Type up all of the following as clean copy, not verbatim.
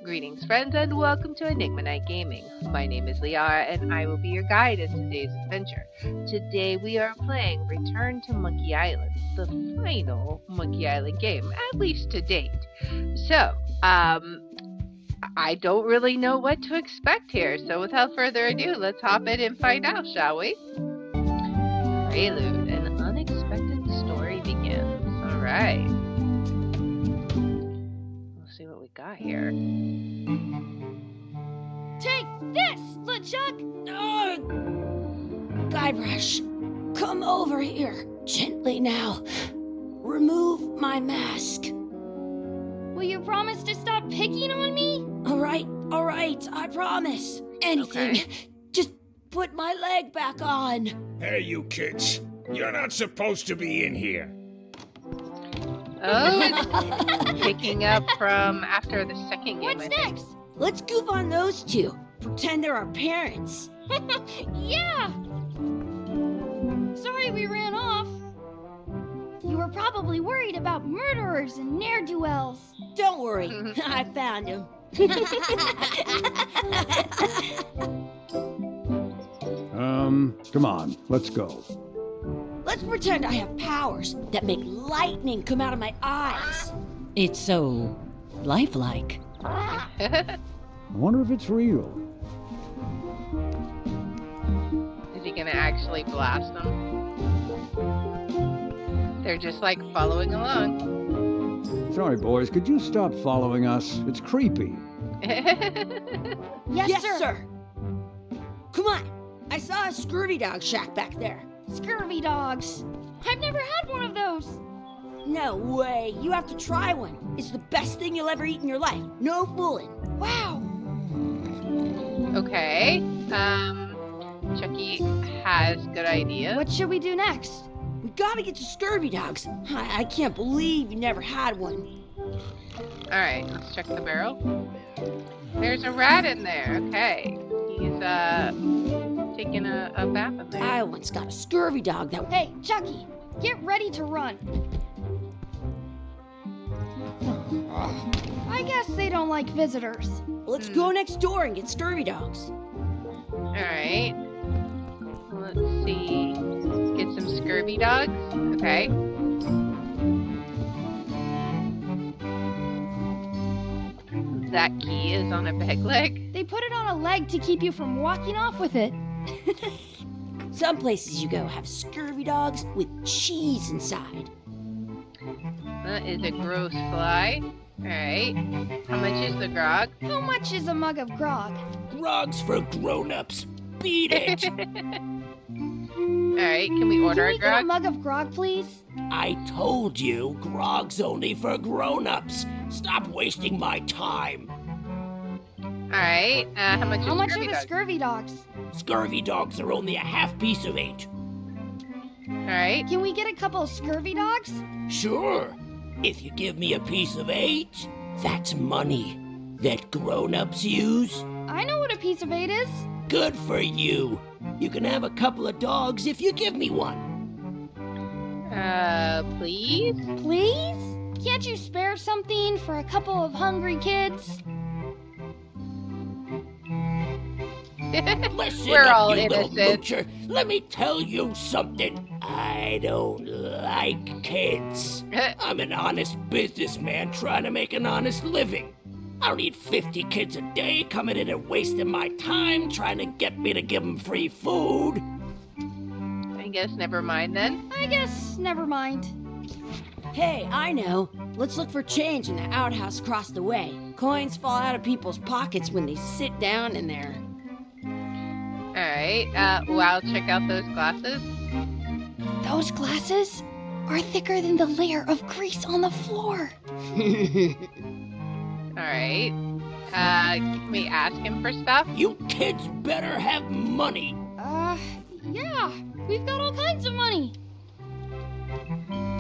Greetings, friends, and welcome to Enigma Night Gaming. My name is Liara, and I will be your guide in today's adventure. Today we are playing Return to Monkey Island, the final Monkey Island game, at least to date. So, I don't really know what to expect here, so without further ado, let's hop in and find out, shall we? Prelude, an unexpected story begins. Alright. Let's see what we got here. Take this, LeChuck! Guybrush, come over here. Gently now. Remove my mask. Will you promise to stop picking on me? All right, I promise. Anything. Okay. Just put my leg back on. Hey, you kids. You're not supposed to be in here. Oh, it's picking up from after the second game. What's I think. next? Let's goof on those two. Pretend they're our parents. Yeah! Sorry we ran off. You were probably worried about murderers and ne'er-do-wells. Don't worry, I found him. Come on, let's go. Let's pretend I have powers that make lightning come out of my eyes. It's so lifelike. I wonder if it's real. Is he gonna actually blast them? They're just like following along. Sorry, boys, could you stop following us? It's creepy. Yes, sir. Come on. I saw a scurvy dog shack back there. Scurvy dogs. I've never had one of those. No way. You have to try one. It's the best thing you'll ever eat in your life. No fooling. Wow. Okay. Chucky has good ideas. What should we do next? We gotta get to scurvy dogs. I can't believe you never had one. Alright, let's check the barrel. There's a rat in there. Okay. He's taking a bath in there. I once got a scurvy dog that... Hey, Chucky, get ready to run. I guess they don't like visitors. Let's go next door and get scurvy dogs. Alright. Let's see. Get some scurvy dogs. Okay. That key is on a peg leg. They put it on a leg to keep you from walking off with it. Some places you go have scurvy dogs with cheese inside. That is a gross fly. Alright. How much is the grog? How much is a mug of grog? Grog's for grown-ups. Beat it. Alright, can we order Can we a get a grog? mug of grog, please? I told you, grog's only for grown-ups. Stop wasting my time. Alright, how much is How much are scurvy the dog? scurvy dogs? Scurvy dogs are only a half piece of 8. Alright. Can we get a couple of scurvy dogs? Sure. If you give me a piece of 8, that's money that grown-ups use. I know what a piece of 8 is. Good for you. You can have a couple of dogs if you give me one. Please? Please? Can't you spare something for a couple of hungry kids? Listen We're up, all you little innocent. moocher. Let me tell you something. I don't like kids. I'm an honest businessman trying to make an honest living. I don't need 50 kids a day coming in and wasting my time trying to get me to give them free food. I guess never mind then. I guess never mind. Hey, I know. Let's look for change in the outhouse across the way. Coins fall out of people's pockets when they sit down in there. Alright, well, I'll check out those glasses. Those glasses are thicker than the layer of grease on the floor. Alright. Can we ask him for stuff? You kids better have money. Yeah. We've got all kinds of money.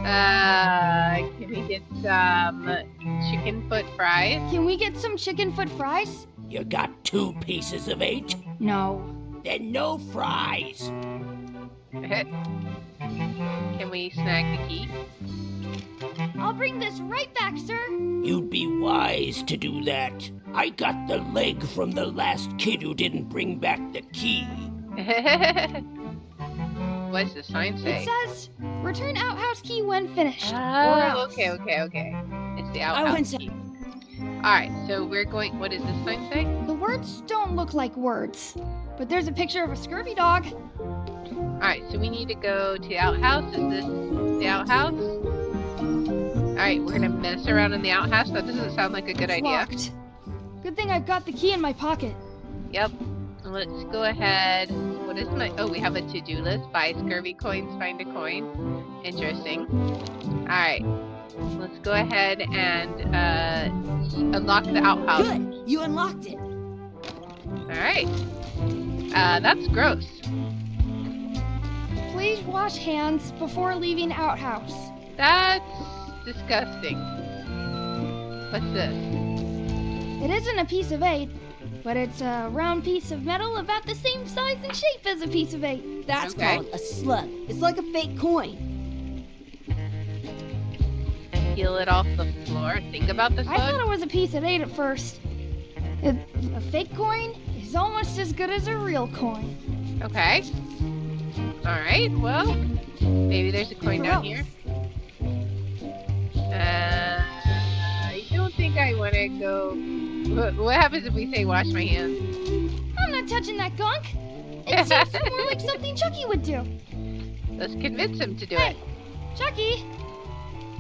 Can we get some chicken foot fries? Can we get some chicken foot fries? You got 2 pieces of 8? No. Then no fries. Can we snag the key? I'll bring this right back, sir. You'd be wise to do that. I got the leg from the last kid who didn't bring back the key. What does the sign say? It says, return outhouse key when finished. or Oh, else. okay. It's the I outhouse wouldn't say- key. Alright, so we're going... What does this sign say? The words don't look like words, but there's a picture of a scurvy dog. Alright, so we need to go to the outhouse. Is this the outhouse? Alright, we're gonna mess around in the outhouse. That doesn't sound like a good It's idea. locked. Good thing I've got the key in my pocket. Yep. Let's go ahead. What is my... Oh, we have a to-do list. Buy scurvy coins, find a coin. Interesting. Alright. Let's go ahead and unlock the outhouse. Good. You unlocked it. Alright. That's gross. Please wash hands before leaving outhouse. That's disgusting. What's this? It isn't a piece of 8, but it's a round piece of metal about the same size and shape as a piece of 8. That's Okay. called a slug. It's like a fake coin. Peel it off the floor. Think about the I thought slug. it was a piece of 8 at first. A fake coin is almost as good as a real coin. Okay. Alright, well, maybe there's a coin down here. I don't think I want to go... What happens if we say wash my hands? I'm not touching that gunk. It seems more like something Chucky would do. Let's convince him to do Hey, Chucky,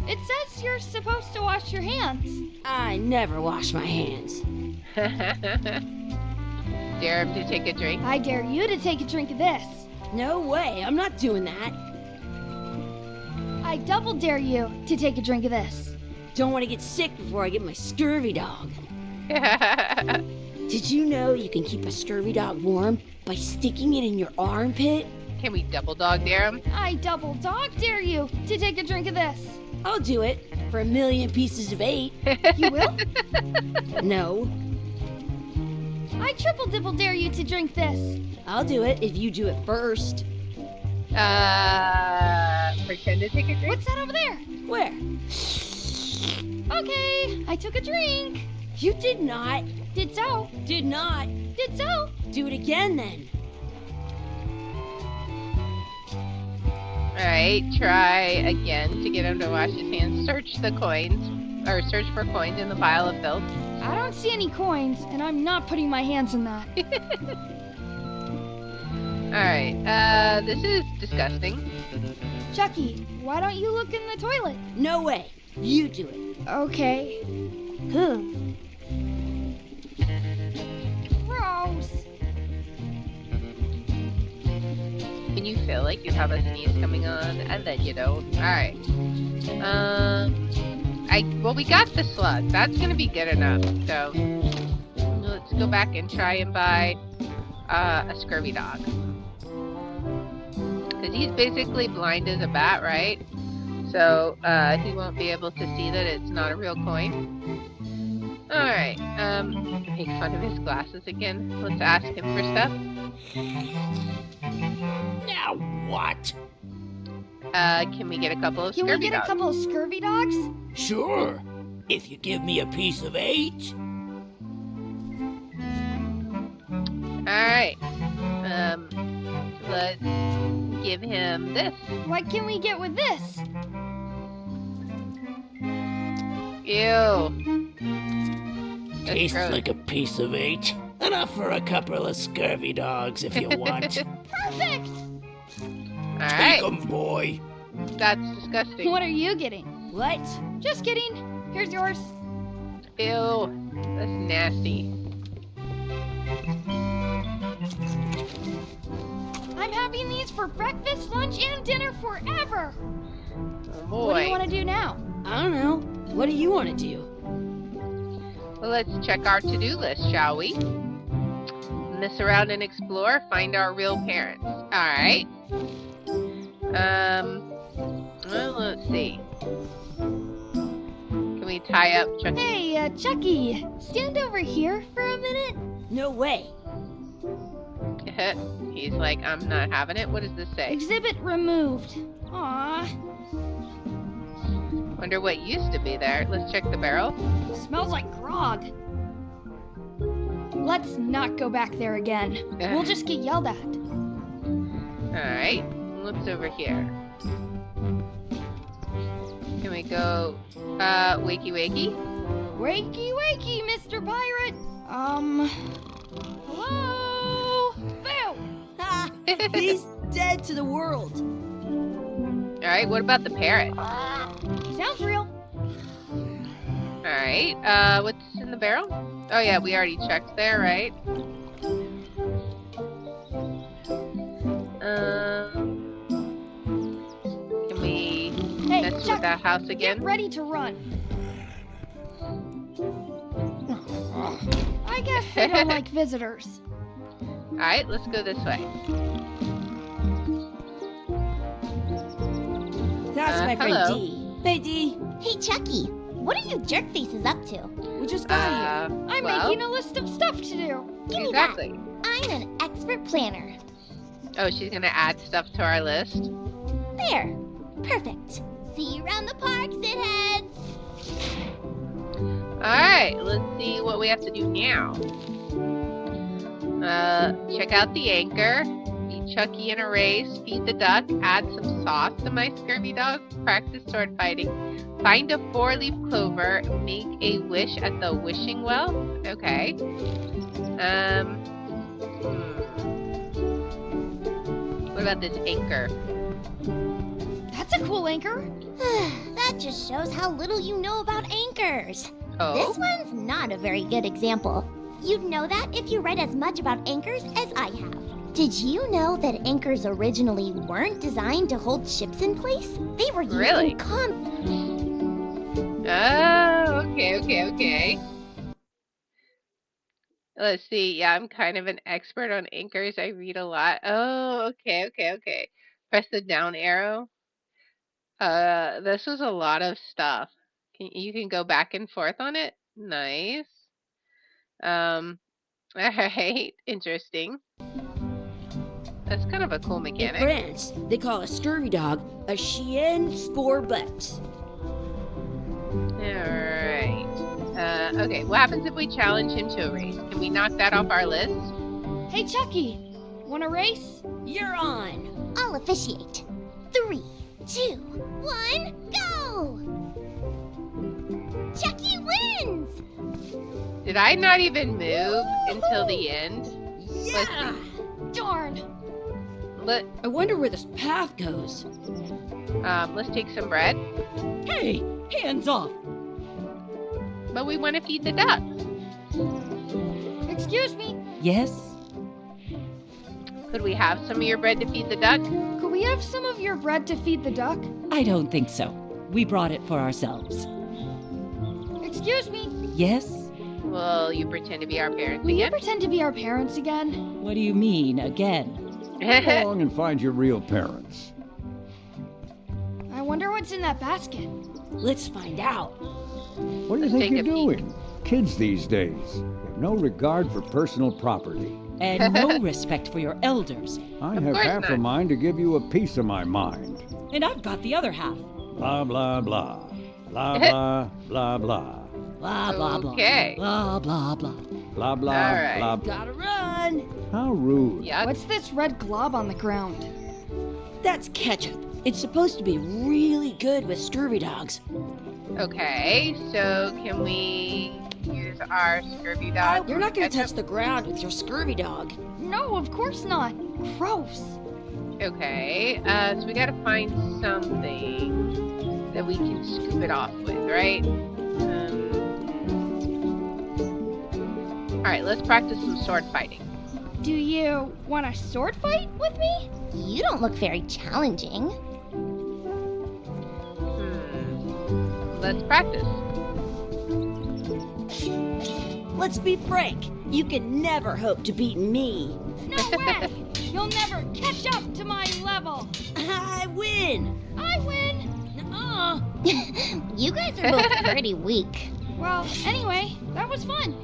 it says you're supposed to wash your hands. I never wash my hands. it. Dare him to take a drink. I dare you to take a drink of this. No way. I'm not doing that. I double dare you to take a drink of this. Don't want to get sick before I get my scurvy dog. Did you know you can keep a scurvy dog warm by sticking it in your armpit? Can we double dog dare him? I double dog dare you to take a drink of this. I'll do it for 1,000,000 pieces of 8. You will? No, I triple dibble dare you to drink this. I'll do it if you do it first. Pretend to take a drink? What's that over there? Where? Okay, I took a drink. You did not. Did so. Did not. Did so. Do it again then. Alright, try again to get him to wash his hands. Search the coins, or search for coins in the pile of filth. I don't see any coins, and I'm not putting my hands in that. Alright, this is disgusting. Chucky, why don't you look in the toilet? No way. You do it. Okay. Gross. Can you feel like you have a sneeze coming on, and then you don't? Alright. Well, we got the slug. That's gonna be good enough. So, let's go back and try and buy a scurvy dog. Because he's basically blind as a bat, right? So, he won't be able to see that it's not a real coin. Alright, make fun of his glasses again. Let's ask him for stuff. Now what? Can we get a couple of Can we scurvy get a dogs? couple of scurvy dogs? Sure. If you give me a piece of 8. Alright. Let's give him this. What can we get with this? Ew. That's Tastes gross. like a piece of 8. Enough for a couple of scurvy dogs if you want. Perfect! Alright. Take 'em, boy. That's disgusting. What are you getting? What? Just kidding. Here's yours. Ew. That's nasty. I'm having these for breakfast, lunch, and dinner forever. Oh What do you boy. want to do now? I don't know. What do you want to do? Well, let's check our to-do list, shall we? Mess around and explore. Find our real parents. Alright. Well, let's see. Can we tie up Chucky? Hey, Chucky, stand over here for a minute. No way. He's like, I'm not having it. What does this say? Exhibit removed. Aw, Wonder what used to be there. Let's check the barrel. smells like grog. Let's not go back there again. We'll just get yelled at. Alright, what's over here? Can we go, wakey wakey? Wakey, wakey, Mr. Pirate. Hello? Boo! Ha! He's dead to the world. Alright, what about the parrot? Sounds real. Alright, what's in the barrel? Oh yeah, we already checked there, right? Can we Hey, mess with Chuck, that house again? get ready to run. I guess they don't like visitors. Alright, let's go this way. That's my friend hello. Dee. Hey, Dee. Hey, Chucky, what are you jerk faces up to? We just got here. I'm well, making a list of stuff to do. Give me exactly. that. I'm an expert planner. Oh, she's gonna add stuff to our list. There. Perfect. See you around the park, shitheads. Alright, let's see what we have to do now. Check out the anchor. Beat Chucky in a race. Feed the duck. Add some sauce to my scurvy dog. Practice sword fighting. Find a 4-leaf clover. Make a wish at the wishing well. Okay. What about this anchor? That's a cool anchor. That just shows how little you know about anchors. Oh? This one's not a very good example. You'd know that if you read as much about anchors as I have. Did you know that anchors originally weren't designed to hold ships in place? They were used Really? in Oh, okay. Let's see. Yeah, I'm kind of an expert on anchors. I read a lot. Oh, okay. Press the down arrow. This was a lot of stuff. You can go back and forth on it. Nice. Alright. Interesting. That's kind of a cool In mechanic. France, they call a scurvy dog a chien scorbut. Alright. Okay, what happens if we challenge him to a race? Can we knock that off our list? Hey, Chucky, want a race? You're on. I'll officiate. 3, 2, 1, go! Chucky wins! Did I not even move until the end? Yeah! Darn. I wonder where this path goes. Let's take some bread. Hey, hands off. But we want to feed the ducks. Excuse me, Yes? Could we have some of your bread to feed the duck? could we have some of your bread to feed the duck? I don't think so. We brought it for ourselves. Excuse me, Yes? Will you pretend to be our parents will you again? pretend to be our parents again? What do you mean, again? Go along and find your real parents. I wonder what's in that basket. Let's find out. What do you Let's think take you're a peek. doing? Kids these days have no regard for personal property. And no respect for your elders. I Of have course half a not. mind to give you a piece of my mind. And I've got the other half. Blah, blah, blah. Blah, blah, blah, blah. Blah, blah, blah. Okay. Blah, blah, blah. Blah, blah, All right. blah. Gotta run. How rude. Yuck. What's this red glob on the ground? That's ketchup. It's supposed to be really good with scurvy dogs. Okay, so can we use our scurvy dog? You're not gonna touch the ground with your scurvy dog. No, of course not. Gross. Okay, so we gotta find something that we can scoop it off with, right? Alright, let's practice some sword fighting. Do you want a sword fight with me? You don't look very challenging. Let's practice. Let's be frank. You can never hope to beat me. No way! You'll never catch up to my level. I win. I win. Nuh-uh. You guys are both pretty weak. Well, anyway, that was fun.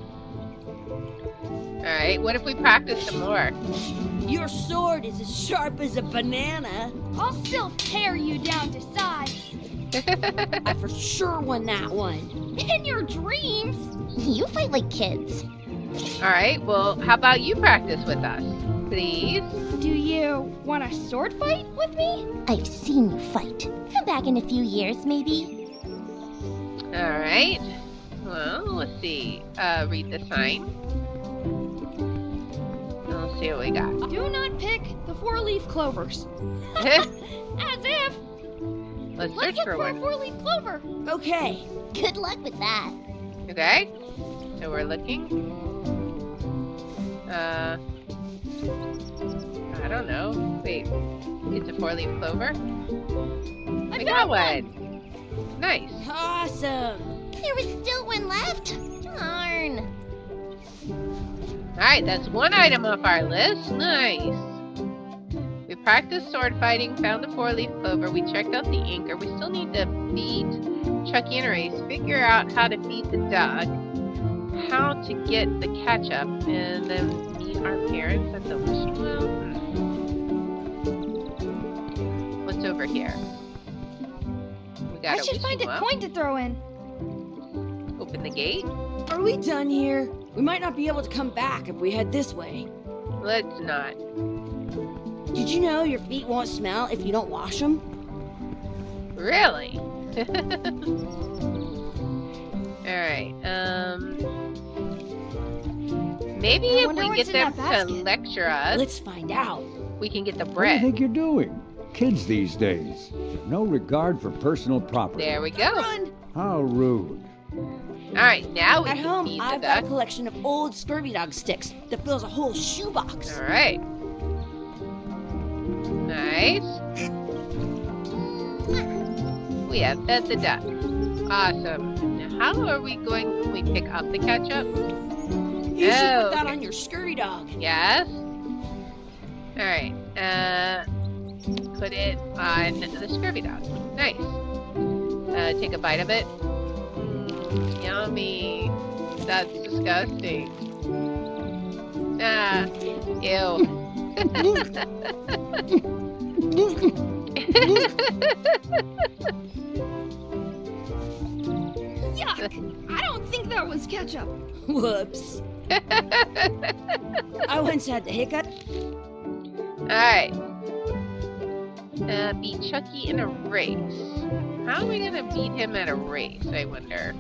Alright, what if we practice some more? Your sword is as sharp as a banana. I'll still tear you down to size. I for sure won that one. In your dreams. You fight like kids. Alright, well, how about you practice with us? Please? Do you want a sword fight with me? I've seen you fight. Come back in a few years, maybe. Alright. Well, let's see. Read the sign. Let's see what we got. Do not pick the four-leaf clovers. As if. Let's Let's search look for for a one. four-leaf clover. Okay. Good luck with that. Okay. So we're looking. I don't know. Wait. It's a four-leaf clover? We got found one. Nice. Awesome. There was still one left. Darn. Alright, that's one item off our list. Nice. We practiced sword fighting, found the four-leaf clover, we checked out the anchor. We still need to feed Chucky and Race, figure out how to feed the duck, how to get the ketchup, and then meet our parents at the wishing well. What's over here? We got I a should find a wishing well. coin to throw in. Open the gate. Are we done here? We might not be able to come back if we head this way. Let's not. Did you know your feet won't smell if you don't wash them? Really? Alright, maybe I if wonder we what's get in them that to basket. lecture us, Let's find out. we can get the What do you bread. think you're doing? Kids these days. No regard for personal property. There we go. Run! How rude. Alright, now we At can home, feed the I've got a duck. collection of old scurvy dog sticks that fills a whole shoebox. Alright. Nice. We have fed the duck. Awesome. Now, how are we going? Can we pick up the ketchup? You should Oh, put that okay. on your scurvy dog. Yes. Alright. Put it on the scurvy dog. Nice. Take a bite of it. Yummy. That's disgusting. Ah. Ew. Yuck! I don't think that was ketchup. Whoops. I once had the hiccup. Alright. Beat Chucky in a race. How are we gonna beat him at a race, I wonder?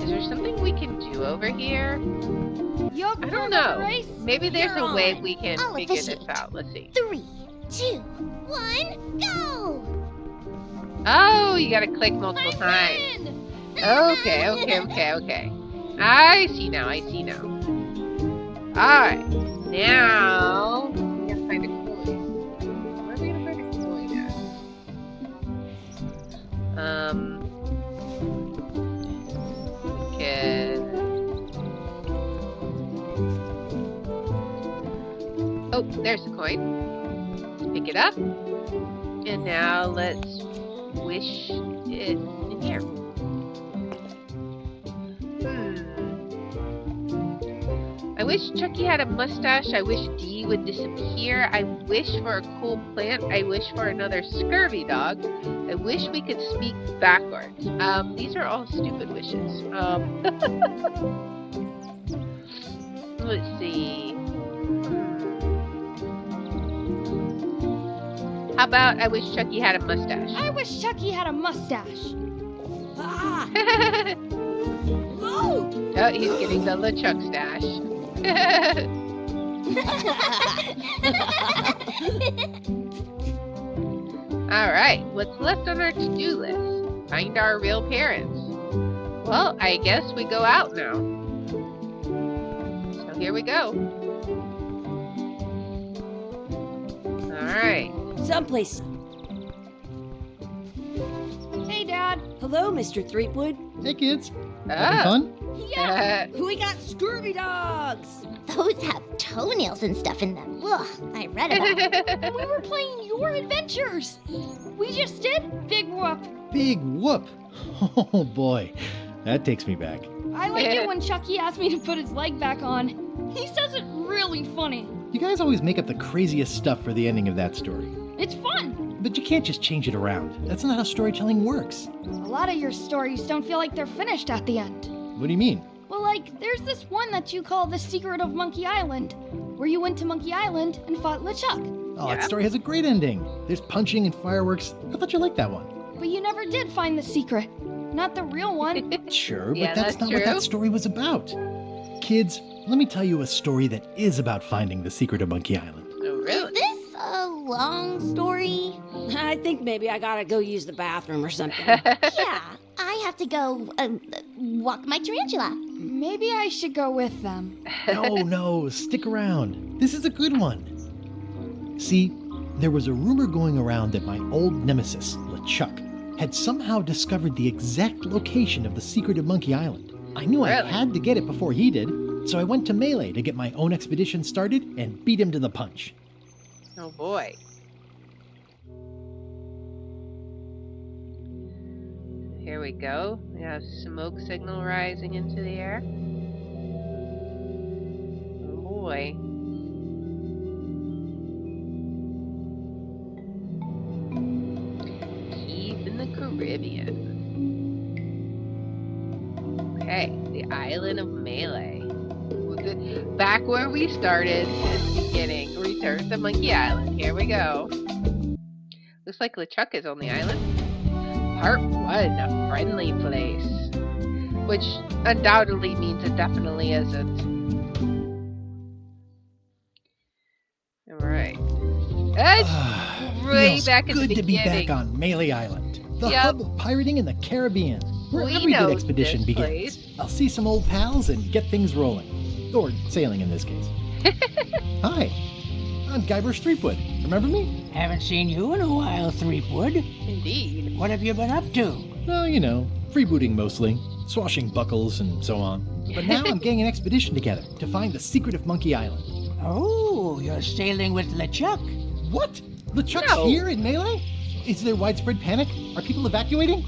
Is there something we can do over here? Yup, I for don't another know. race? Maybe there's You're a way on. we can I'll figure this officiate. out. Let's see. 3, 2, 1, go! Oh, you gotta click multiple times. Okay. I see now. Alright. Now, we gotta find a coin. Where are we gonna find a coin at? We can... Oh, there's the coin. Let's pick it up. And now let's wish it in here. I wish Chucky had a mustache. I wish Dee would disappear. I wish for a cool plant. I wish for another scurvy dog. I wish we could speak backwards. These are all stupid wishes. Let's see. How about I wish Chucky had a mustache? I wish Chucky had a mustache. Ah! Oh, he's getting the LeChuck stash. Alright, what's left on our to-do list? Find our real parents. Well, I guess we go out now. So here we go. Alright. Someplace. Hey, Dad. Hello, Mr. Threepwood. Hey kids, having fun? Yeah. We got scurvy dogs. Those have toenails and stuff in them. Ugh, I read about it. And we were playing your adventures. We just did Big Whoop. Big whoop. Oh boy, that takes me back. I like it when Chucky asks me to put his leg back on. He says it really funny. You guys always make up the craziest stuff for the ending of that story. It's fun. But you can't just change it around. That's not how storytelling works. A lot of your stories don't feel like they're finished at the end. What do you mean? Well, like, there's this one that you call The Secret of Monkey Island, where you went to Monkey Island and fought LeChuck. Oh, that story has a great ending. There's punching and fireworks. I thought you liked that one. But you never did find the secret. Not the real one. Sure, but Yeah, that's that's not what true. that story was about. Kids, let me tell you a story that is about finding the secret of Monkey Island. Oh, Is really? this a long story? I think maybe I gotta go use the bathroom or something. Yeah, I have to go walk my tarantula. Maybe I should go with them. No, stick around. This is a good one. See, there was a rumor going around that my old nemesis, LeChuck, had somehow discovered the exact location of the secret of Monkey Island. I knew I Really? had to get it before he did, so I went to Melee to get my own expedition started and beat him to the punch. Oh boy. Here we go. We have smoke signal rising into the air. Oh boy. Keep in the Caribbean. Okay, the island of Melee. Back where we started in the beginning. Return to Monkey Island. Here we go. Looks like LeChuck is on the island. Part 1, a friendly place. Which undoubtedly means it definitely isn't. Alright. That's way Feels back at the good to be beginning. back on Melee Island, the Yep. hub of pirating in the Caribbean, where We every know good expedition this begins. place. I'll see some old pals and get things rolling. Or sailing in this case. Hi, I'm Guybrush Threepwood. Remember me? Haven't seen you in a while, Threepwood. Indeed. What have you been up to? Well, you know, freebooting mostly, swashing buckles and so on. But now I'm getting an expedition together to find the secret of Monkey Island. Oh, you're sailing with LeChuck. What? LeChuck's No. here in Melee? Is there widespread panic? Are people evacuating?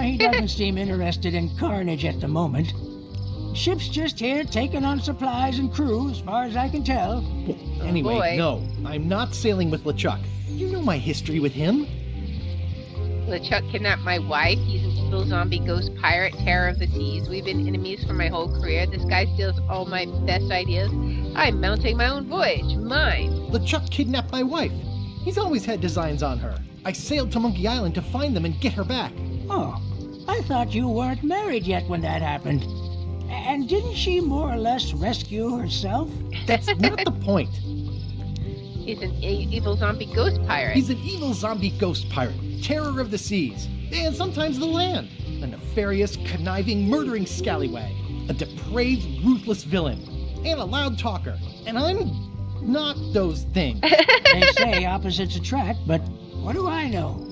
He doesn't seem interested in carnage at the moment. Ship's just here taking on supplies and crew, as far as I can tell. Anyway, boy. no, I'm not sailing with LeChuck. You know my history with him. LeChuck kidnapped my wife. He's an evil zombie ghost pirate, terror of the seas. We've been enemies for my whole career. This guy steals all my best ideas. I'm mounting my own voyage. Mine. LeChuck kidnapped my wife. He's always had designs on her. I sailed to Monkey Island to find them and get her back. Oh, I thought you weren't married yet when that happened. And didn't she more or less rescue herself? That's not the point. He's an evil zombie ghost pirate. He's an evil zombie ghost pirate, terror of the seas, and sometimes the land. A nefarious, conniving, murdering scallywag. A depraved, ruthless villain. And a loud talker. And I'm not those things. They say opposites attract, but what do I know?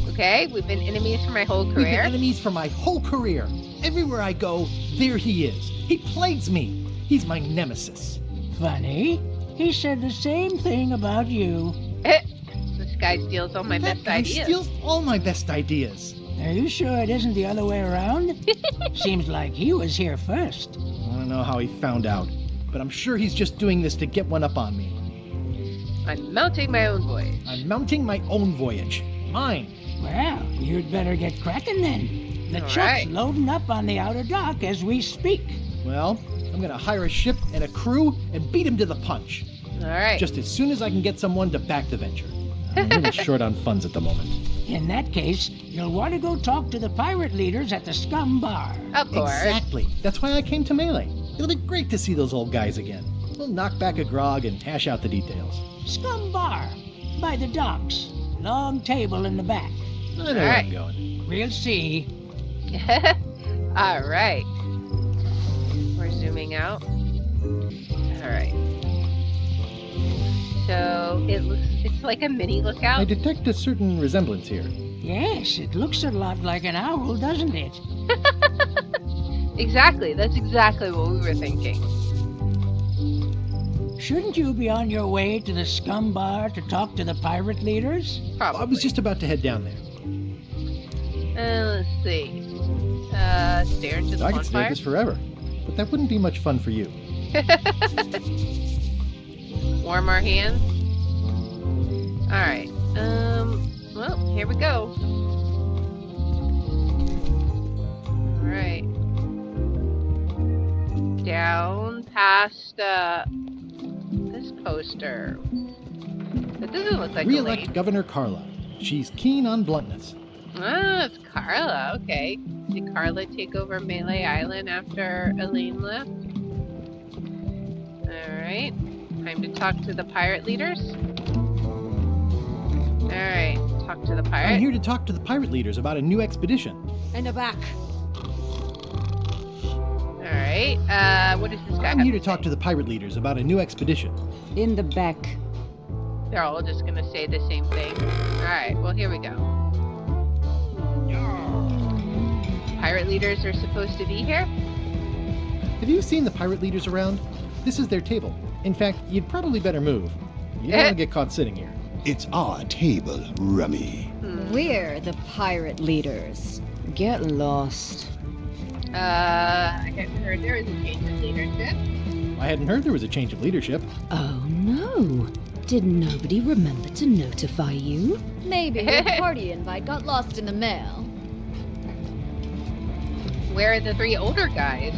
Okay, we've been enemies for my whole We've been career. enemies for my whole career. Everywhere I go, there he is. He plagues me. He's my nemesis. Funny. He said the same thing about you. This guy steals all my That best guy ideas. steals all my best ideas. Are you sure it isn't the other way around? Seems like he was here first. I don't know how he found out, but I'm sure he's just doing this to get one up on me. I'm mounting my own voyage. I'm mounting my own voyage. Mine. Well, you'd better get cracking then. The All Chuck's right. loading up on the outer dock as we speak. Well, I'm gonna hire a ship and a crew and beat him to the punch. All right. Just as soon as I can get someone to back the venture. I'm a little short on funds at the moment. In that case, you'll want to go talk to the pirate leaders at the Scum Bar. Of course. Exactly. That's why I came to Melee. It'll be great to see those old guys again. We'll knock back a grog and hash out the details. Scum Bar, by the docks. Long table in the back. I know where Alright. I'm going. We'll see. All right. We're zooming out. All right. So it's like a mini lookout. I detect a certain resemblance here. Yes, it looks a lot like an owl, doesn't it? Exactly. That's exactly what we were thinking. Shouldn't you be on your way to the Scum Bar to talk to the pirate leaders? Probably. I was just about to head down there. Let's see. Stare into the I could stare bonfire? at this forever, but that wouldn't be much fun for you. Warm our hands. Alright. Well, here we go. Alright. Down past, this poster. That doesn't look like a Re-elect lady. Governor Carla. She's keen on bluntness. Ah, it's Carla. Okay. Did Carla take over Melee Island after Elaine left? Alright. Time to talk to the pirate leaders. Alright. Talk to the I'm pirate. here to talk to the pirate leaders about a new expedition. In the back. Alright. What does this guy I'm have here to talk to the pirate leaders about a new expedition. In the back. They're all just gonna say the same thing. Alright, well, here we go. Pirate leaders are supposed to be here? Have you seen the pirate leaders around? This is their table. In fact, you'd probably better move. You don't want to get caught sitting here. It's our table, Rummy. We're the pirate leaders. Get lost. I hadn't heard there was a change of leadership. I hadn't heard there was a change of leadership. Oh no. Did nobody remember to notify you? Maybe your party invite got lost in the mail. Where are the three older guys?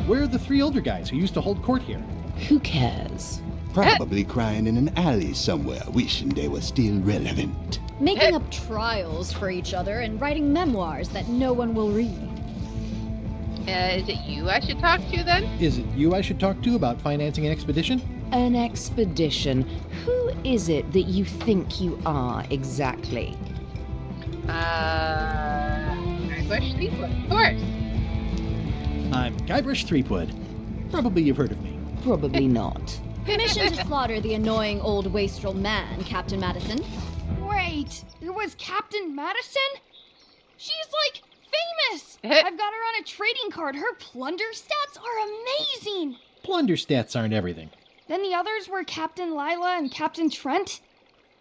Where are the three older guys who used to hold court here? Who cares? Probably crying in an alley somewhere, wishing they were still relevant. Making up trials for each other and writing memoirs that no one will read. Is it you I should talk to then? Is it you I should talk to about financing an expedition? An expedition. Who is it that you think you are exactly? Bush Threepwood, of course. I'm Guybrush Threepwood. Probably you've heard of me. Probably not. Permission to slaughter the annoying old wastrel man, Captain Madison. Wait, it was Captain Madison? She's like famous! Eh. I've got her on a trading card. Her plunder stats are amazing! Plunder stats aren't everything. Then the others were Captain Lila and Captain Trent.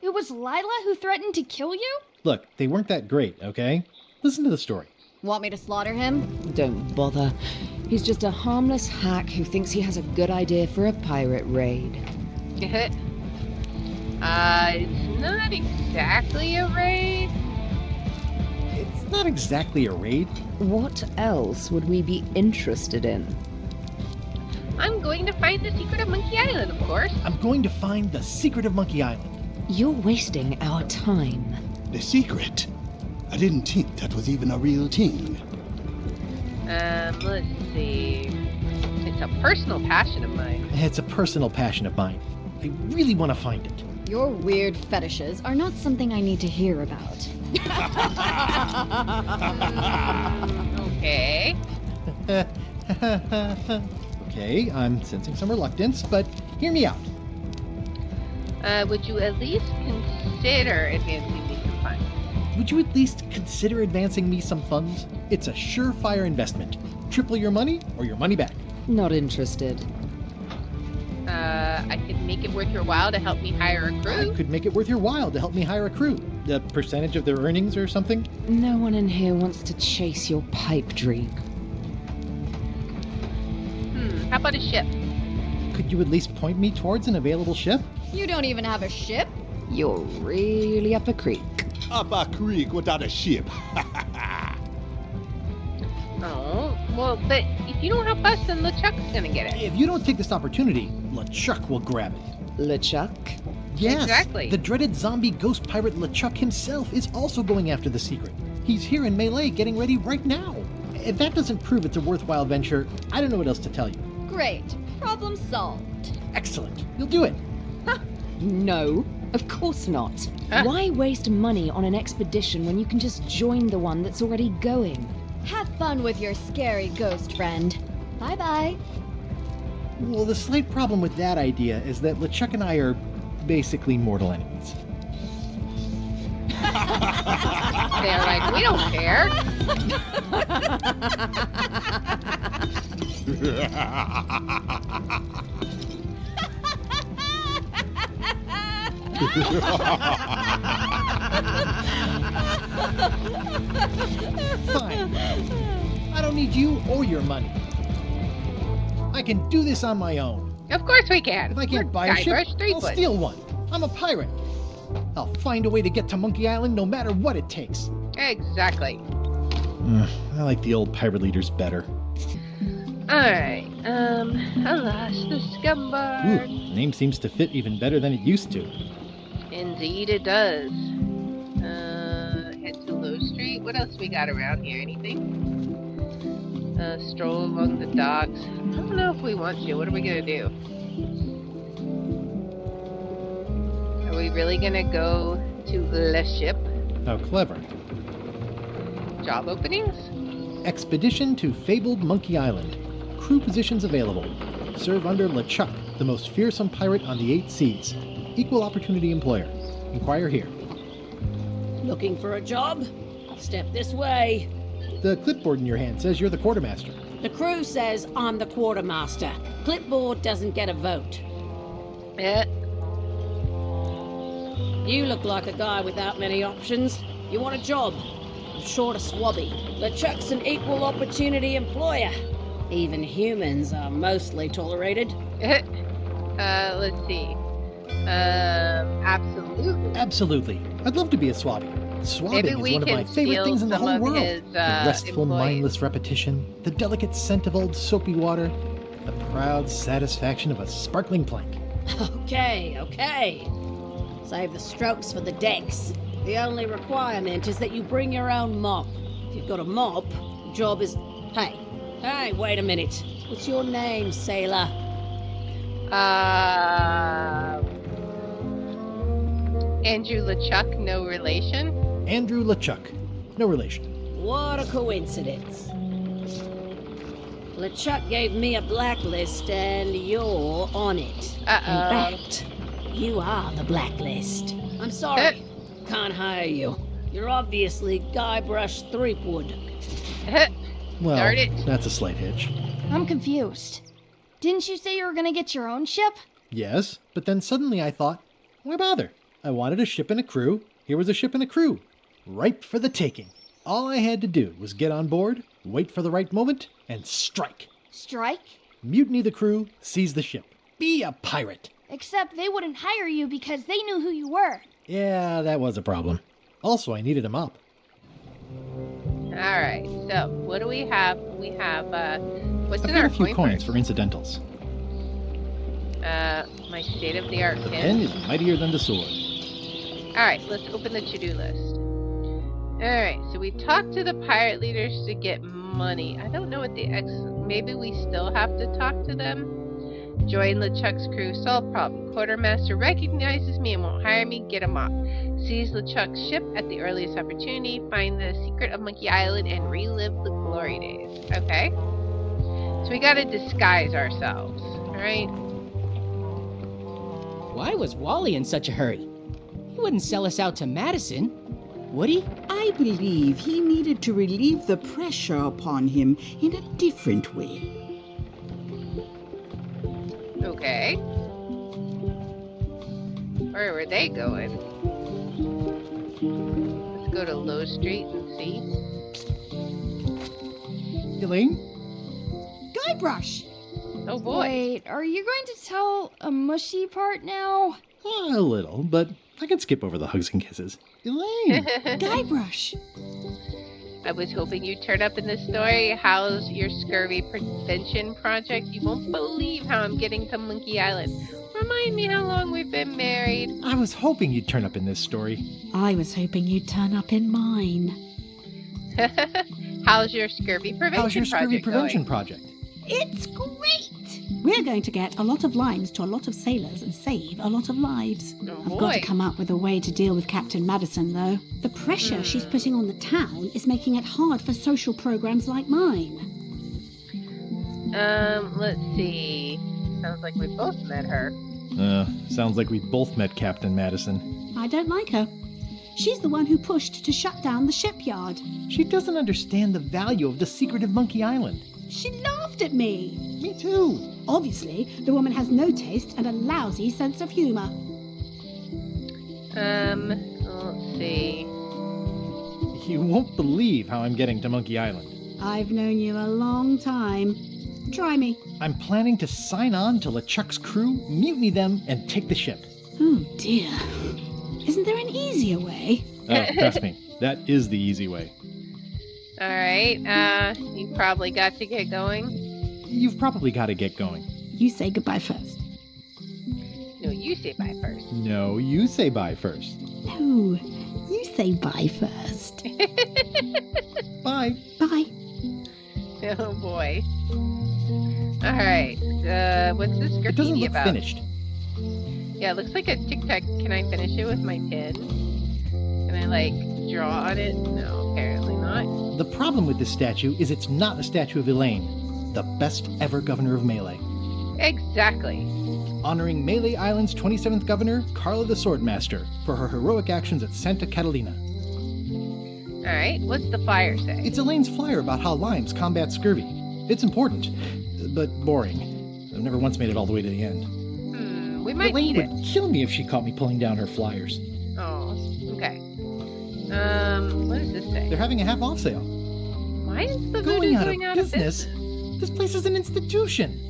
It was Lila who threatened to kill you? Look, they weren't that great, okay? Listen to the story. Want me to slaughter him? Don't bother. He's just a harmless hack who thinks he has a good idea for a pirate raid. It's not exactly a raid. It's not exactly a raid. What else would we be interested in? I'm going to find the secret of Monkey Island, of course. I'm going to find the secret of Monkey Island. You're wasting our time. The secret? I didn't think that was even a real thing. Let's see. It's a personal passion of mine. It's a personal passion of mine. I really want to find it. Your weird fetishes are not something I need to hear about. Okay. Okay, I'm sensing some reluctance, but hear me out. Would you at least consider advancing me some funds? Would you at least consider advancing me some funds? It's a surefire investment. Triple your money or your money back. Not interested. I could make it worth your while to help me hire a I crew. could make it worth your while to help me hire a crew. A percentage of their earnings or something? No one in here wants to chase your pipe dream. How about a ship? Could you at least point me towards an available ship? You don't even have a ship? You're really up a creek. Up a creek without a ship. Oh, well, but if you don't help us, then LeChuck's gonna get it. If you don't take this opportunity, LeChuck will grab it. LeChuck? Yes, Exactly. the dreaded zombie ghost pirate LeChuck himself is also going after the secret. He's here in Melee getting ready right now. If that doesn't prove it's a worthwhile venture, I don't know what else to tell you. Great. Problem solved. Excellent. You'll do it. No, of course not. Huh? Why waste money on an expedition when you can just join the one that's already going? Have fun with your scary ghost friend. Bye-bye. Well, the slight problem with that idea is that LeChuck and I are basically mortal enemies. They're like, we don't care. Fine. I don't need you or your money. I can do this on my own. Of course we can. If I can't We're buy a ship, Guybrush I'll Threepwood. steal one. I'm a pirate. I'll find a way to get to Monkey Island no matter what it takes. Exactly. I like the old pirate leaders better. Alright, alas, the Ooh, scumbag. the name seems to fit even better than it used to. Indeed it does. Head to Low Street. What else we got around here? Anything? Stroll along the docks. I don't know if we want to. What are we gonna do? Are we really gonna go to Le Ship? How clever. Job openings? Expedition to fabled Monkey Island. Crew positions available. Serve under LeChuck, the most fearsome pirate on the 8 seas. Equal opportunity employer. Inquire here. Looking for a job? Step this way. The clipboard in your hand says you're the quartermaster. The crew says I'm the quartermaster. Clipboard doesn't get a vote. Yeah. You look like a guy without many options. You want a job? I'm short a swabby. LeChuck's an equal opportunity employer. Even humans are mostly tolerated. Let's see. Absolutely. Absolutely. I'd love to be a swabby. Swabbing is we one of my can favorite steal things in the some whole of world. his, The restful, employees. mindless repetition, the delicate scent of old soapy water, the proud satisfaction of a sparkling plank. Okay. Save the strokes for the decks. The only requirement is that you bring your own mop. If you've got a mop, the job is... Hey, wait a minute. What's your name, sailor? Andrew LeChuck, no relation? Andrew LeChuck. No relation. What a coincidence. LeChuck gave me a blacklist and you're on it. Uh-oh. In fact, you are the blacklist. I'm sorry. Can't hire you. You're obviously Guybrush Threepwood. Well, Darn it. that's a slight hitch. I'm confused. Didn't you say you were gonna get your own ship? Yes, but then suddenly I thought, why bother? I wanted a ship and a crew. Here was a ship and a crew. Ripe for the taking. All I had to do was get on board, wait for the right moment, and strike. Strike? Mutiny the crew, seize the ship. Be a pirate. Except they wouldn't hire you because they knew who you were. Yeah, that was a problem. Also, I needed a mop. Alright, so what do we have? We have, what's I've in got our a few coin coins purse? for incidentals. My state-of-the-art The kit. pen is mightier than the sword. Alright, let's open the to-do list. Alright, so we talked to the pirate leaders to get money. I don't know what maybe we still have to talk to them? Join LeChuck's crew, solve problem. Quartermaster recognizes me and won't hire me, get a mop. Seize LeChuck's ship at the earliest opportunity, find the secret of Monkey Island, and relive the glory days. Okay? So we gotta disguise ourselves, alright? Why was Wally in such a hurry? He wouldn't sell us out to Madison, would he? I believe he needed to relieve the pressure upon him in a different way. Okay. Where were they going? Let's go to Low Street and see. Elaine? Guybrush! Oh boy. Wait, are you going to tell a mushy part now? A little, but I can skip over the hugs and kisses. Elaine! Guybrush! I was hoping you'd turn up in this story. How's your scurvy prevention project? You won't believe how I'm getting to Monkey Island. Remind me how long we've been married. I was hoping you'd turn up in this story. I was hoping you'd turn up in mine. How's your scurvy prevention How's your scurvy project prevention going? project? It's great! We're going to get a lot of limes to a lot of sailors and save a lot of lives. Oh, I've got to boy. come up with a way to deal with Captain Madison, though. The pressure she's putting on the town is making it hard for social programs like mine. Let's see. Sounds like we both met her. Sounds like we both met Captain Madison. I don't like her. She's the one who pushed to shut down the shipyard. She doesn't understand the value of the secret of Monkey Island. She laughed at me. Me too. Obviously, the woman has no taste and a lousy sense of humor. Let's see. You won't believe how I'm getting to Monkey Island. I've known you a long time. Try me. I'm planning to sign on to LeChuck's crew, mutiny them, and take the ship. Oh dear. Isn't there an easier way? Oh, trust me, that is the easy way. All right. You probably got to get going. You've probably got to get going. You say goodbye first. No, you say bye first. No, you say bye first. No, you say bye first. Bye. Bye. Oh boy. All right. What's this It doesn't graffiti look about? finished. Yeah, it looks like a tic tac. Can I finish it with my pen? Can I like draw on it? No, apparently not. The problem with this statue is it's not a statue of Elaine, the best ever governor of Melee. Exactly. Honoring Melee Island's 27th governor, Carla the Swordmaster, for her heroic actions at Santa Catalina. All right. What's the flyer say? It's Elaine's flyer about how limes combat scurvy. It's important, but boring. I've never once made it all the way to the end. We might Elaine need would it. kill me if she caught me pulling down her flyers. Oh, okay. What does this say? They're having a half-off sale. Why is the Going voodoo out going of out business? of business? This place is an institution.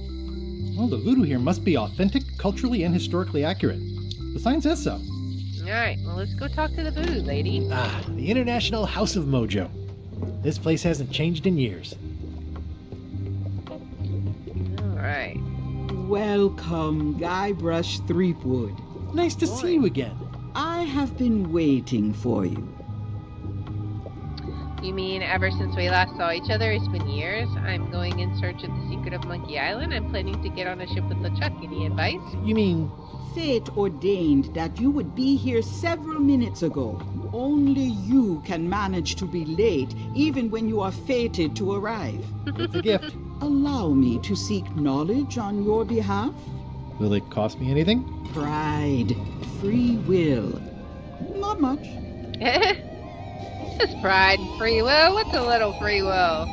Well, the voodoo here must be authentic, culturally, and historically accurate. The sign says so. All right. Well, let's go talk to the voodoo lady. Ah, the International House of Mojo. This place hasn't changed in years. All right. Welcome, Guybrush Threepwood. Nice to see you again. I have been waiting for you. You mean ever since we last saw each other, it's been years? I'm going in search of the secret of Monkey Island. I'm planning to get on a ship with LeChuck. Any advice? You mean... Fate ordained that you would be here several minutes ago. Only you can manage to be late, even when you are fated to arrive. It's a gift. Allow me to seek knowledge on your behalf. Will it cost me anything? Pride, free will. Not much. Just pride and free will? What's a little free will?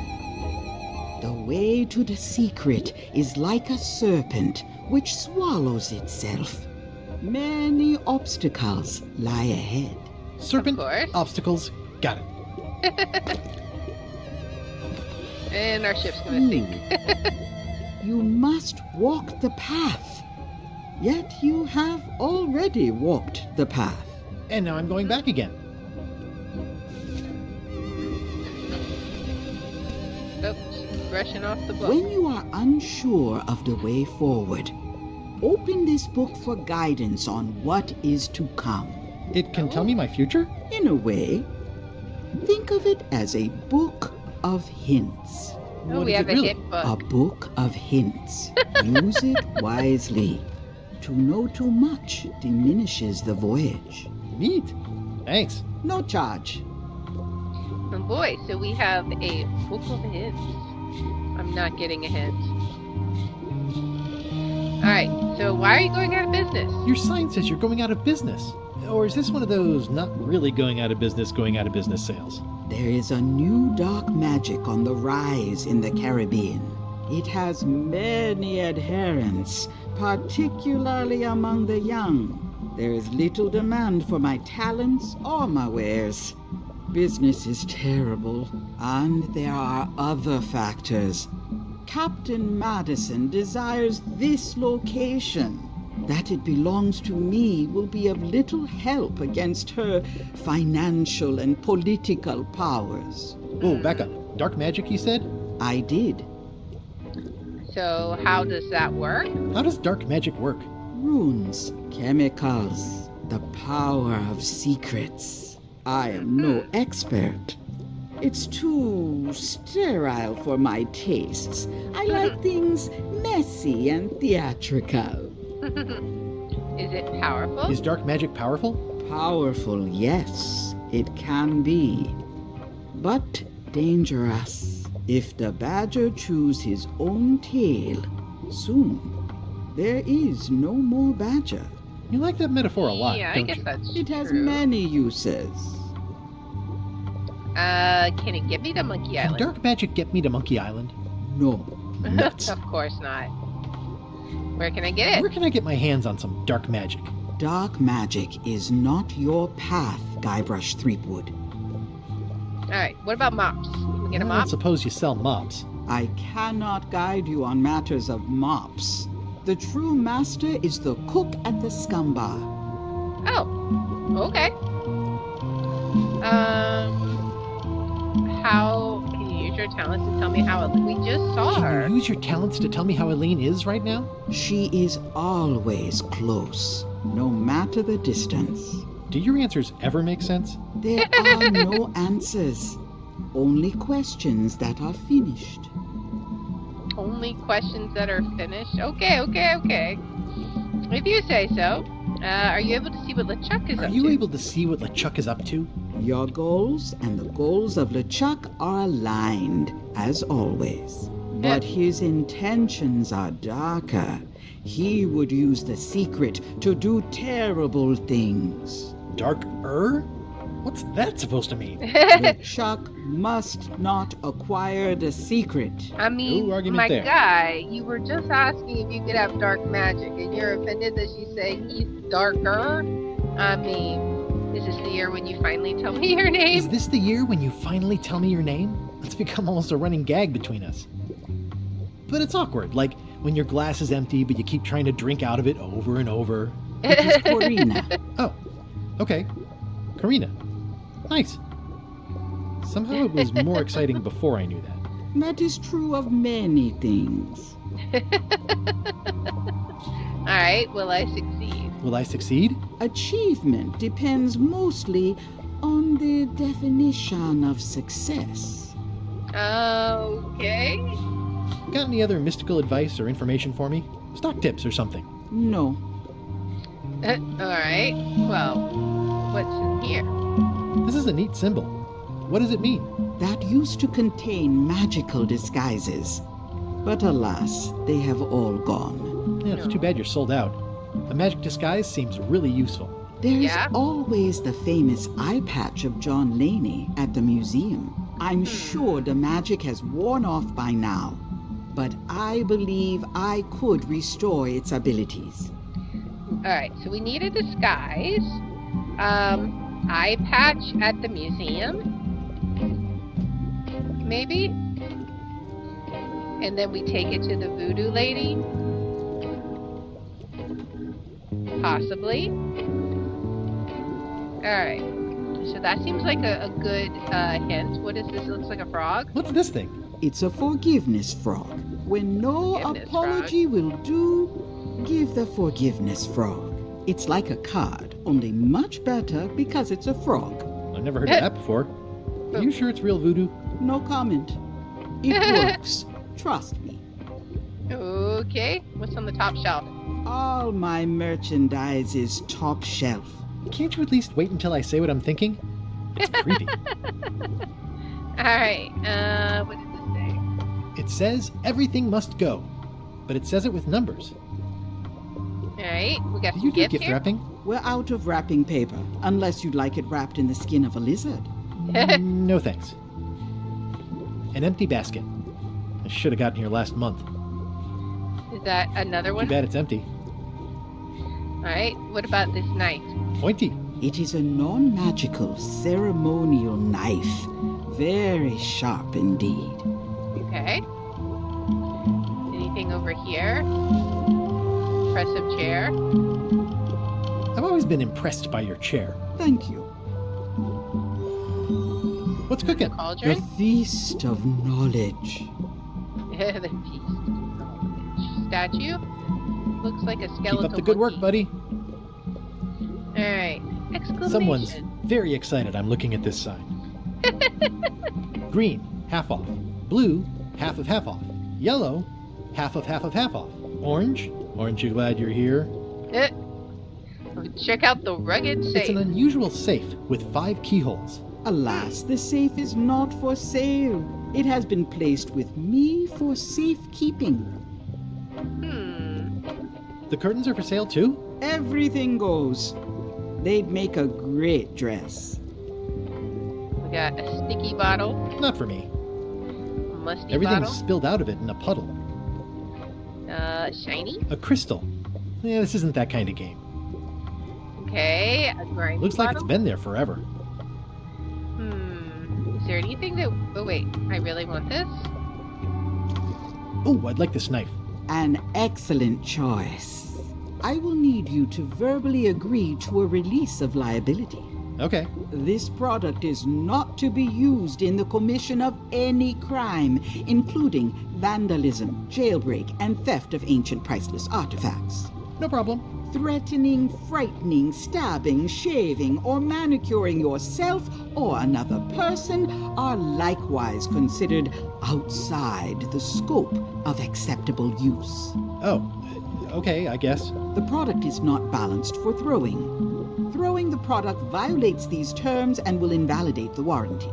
The way to the secret is like a serpent which swallows itself. Many obstacles lie ahead. Serpent, Of course. obstacles, got it. And our ship's gonna sink. You must walk the path. Yet you have already walked the path. And now I'm going back again. Oops, brushing off the book. When you are unsure of the way forward, open this book for guidance on what is to come. It can tell me my future? In a way, think of it as a book of hints. Oh, we is have it a really? hit A book. book of hints. Use it wisely. To know too much diminishes the voyage. Neat. Thanks. No charge. Oh boy, so we have a book of hints. I'm not getting a hint. Alright, so why are you going out of business? Your sign says you're going out of business. Or is this one of those not really going out of business sales? There is a new dark magic on the rise in the Caribbean. It has many adherents, particularly among the young. There is little demand for my talents or my wares. Business is terrible, and there are other factors. Captain Madison desires this location. That it belongs to me will be of little help against her financial and political powers. Oh, back up. Dark magic, you said? I did. So how does that work? How does dark magic work? Runes, chemicals, the power of secrets. I am no expert. It's too sterile for my tastes. I like things messy and theatrical. Is it powerful? Is dark magic powerful? Powerful, yes, it can be. But dangerous. If the badger chews his own tail, soon there is no more badger. You like that metaphor a lot, Yeah, I don't guess you? that's It has true. many uses. Can it get me to Monkey Can Island? dark magic get me to Monkey Island? No. Nuts. Of course not. Where can I get Where it? can I get my hands on some dark magic? Dark magic is not your path, Guybrush Threepwood. Alright, what about mops? Can we get a I mop? don't suppose you sell mops. I cannot guide you on matters of mops. The true master is the cook at the scum bar. Oh, okay. How can you use your talents to tell me how we just saw her? Can you use your talents to tell me how Eileen is right now? She is always close, no matter the distance. Do your answers ever make sense? There are no answers, only questions that are finished. Only questions that are finished? Okay. If you say so. Are you able to see what LeChuck is up to? Are you able to see what LeChuck is up to? Your goals and the goals of LeChuck are aligned, as always. But his intentions are darker. He would use the secret to do terrible things. Darker? What's that supposed to mean? LeChuck must not acquire the secret. I mean, my guy, you were just asking if you could have dark magic, and you're offended that she's saying he's darker? I mean, is this the year when you finally tell me your name? Is this the year when you finally tell me your name? It's become almost a running gag between us. But it's awkward, like when your glass is empty, but you keep trying to drink out of it over and over. It is Corina. Oh, okay. Karina. Nice. Somehow it was more exciting before I knew that. That is true of many things. Alright, will I succeed? Will I succeed? Achievement depends mostly on the definition of success. Okay. Got any other mystical advice or information for me? Stock tips or something? No. Alright, well, what's in here? This is a neat symbol. What does it mean? That used to contain magical disguises. But alas, they have all gone. Yeah, it's too bad you're sold out. A magic disguise seems really useful. There's always the famous eye patch of John Laney at the museum. I'm sure the magic has worn off by now, but I believe I could restore its abilities. Alright, so we need a disguise. Eye patch at the museum? Maybe? And then we take it to the voodoo lady? Possibly. Alright. So that seems like a good hint. What is this? It looks like a frog? What's this thing? It's a forgiveness frog. When no apology will do, give the forgiveness frog. It's like a card, only much better because it's a frog. I've never heard of that before. Are you sure it's real voodoo? No comment. It works. Trust me. Okay. What's on the top shelf? All my merchandise is top shelf. Can't you at least wait until I say what I'm thinking? It's creepy. Alright, what does this say? It says everything must go, but it says it with numbers. Alright, we got Do you do gifts gift here? wrapping? We're out of wrapping paper, unless you'd like it wrapped in the skin of a lizard. No thanks. An empty basket. I should have gotten here last month. Is that another one? Too bad it's empty. Alright, what about this knife? Pointy. It is a non-magical ceremonial knife. Very sharp indeed. Okay. Anything over here? Impressive chair. I've always been impressed by your chair. Thank you. What's cooking? The Cauldron? feast of knowledge. The feast of knowledge. Statue? Looks like a skeletal Keep up the good work, buddy. Alright. Exclamation. Someone's very excited I'm looking at this sign. Green, half off. Blue, half of half off. Yellow, half of half of half off. Orange, aren't you glad you're here? Check out the rugged safe. It's an unusual safe with 5 keyholes. Alas, the safe is not for sale. It has been placed with me for safekeeping. The curtains are for sale too? Everything goes. They'd make a great dress. We got a sticky bottle. Not for me. A musty Everything bottle. spilled out of it in a puddle. Shiny. A crystal. Yeah, this isn't that kind of game. Okay, a grimy Looks like bottle. it's been there forever. there anything that... Oh, wait. I really want this? Oh, I'd like this knife. An excellent choice. I will need you to verbally agree to a release of liability. Okay. This product is not to be used in the commission of any crime, including vandalism, jailbreak, and theft of ancient priceless artifacts. No problem. Threatening, frightening, stabbing, shaving, or manicuring yourself or another person are likewise considered outside the scope of acceptable use. Oh, okay, I guess. The product is not balanced for throwing. Throwing the product violates these terms and will invalidate the warranty.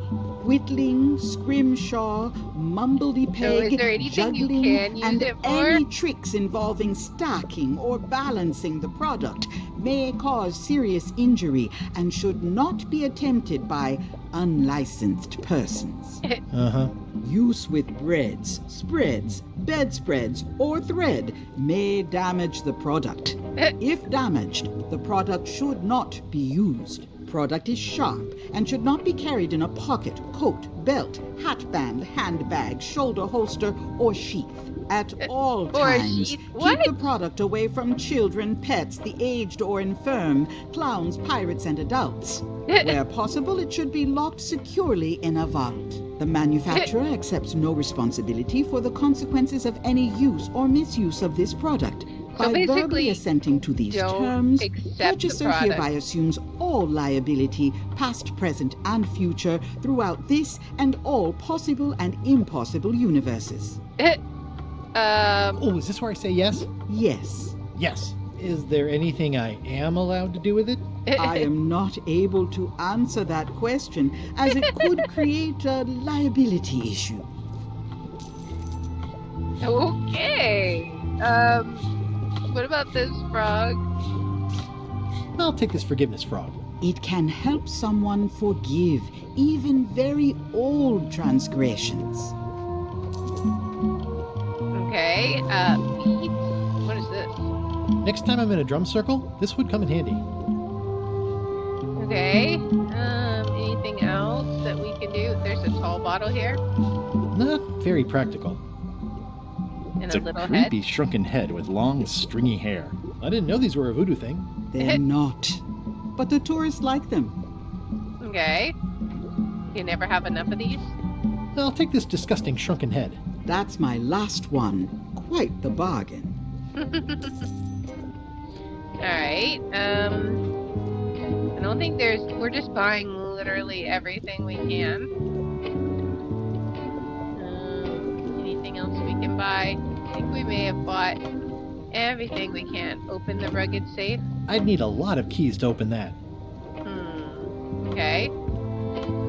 Whittling, scrimshaw, mumbledy-peg, So is there anything you juggling, can use and it for? any tricks involving stacking or balancing the product may cause serious injury and should not be attempted by unlicensed persons. Uh-huh. Use with breads, spreads, bedspreads, or thread may damage the product. If damaged, the product should not be used. Product is sharp and should not be carried in a pocket, coat, belt, hatband, handbag, shoulder holster, or sheath. At all times, sheath? keep What? the product away from children, pets, the aged or infirm, clowns, pirates, and adults. Where possible, it should be locked securely in a vault. The manufacturer accepts no responsibility for the consequences of any use or misuse of this product. So By basically, verbally assenting to these don't terms, accept the purchaser product. hereby assumes all liability, past, present, and future, throughout this and all possible and impossible universes. Oh, is this where I say yes? Yes. Yes. Is there anything I am allowed to do with it? I am not able to answer that question, as it could create a liability issue. Okay. What about this frog? I'll take this forgiveness frog. It can help someone forgive even very old transgressions. Okay. Meat. What is this? Next time I'm in a drum circle, this would come in handy. Okay. Anything else that we can do? There's a tall bottle here. Not very practical. And It's a a little creepy head. shrunken head with long, stringy hair. I didn't know these were a voodoo thing. They're not. But the tourists like them. Okay. You never have enough of these? I'll take this disgusting shrunken head. That's my last one. Quite the bargain. Alright. I don't think we're just buying literally everything we can. Anything else we can buy? I think we may have bought everything we can. Open the rugged safe. I'd need a lot of keys to open that. Okay.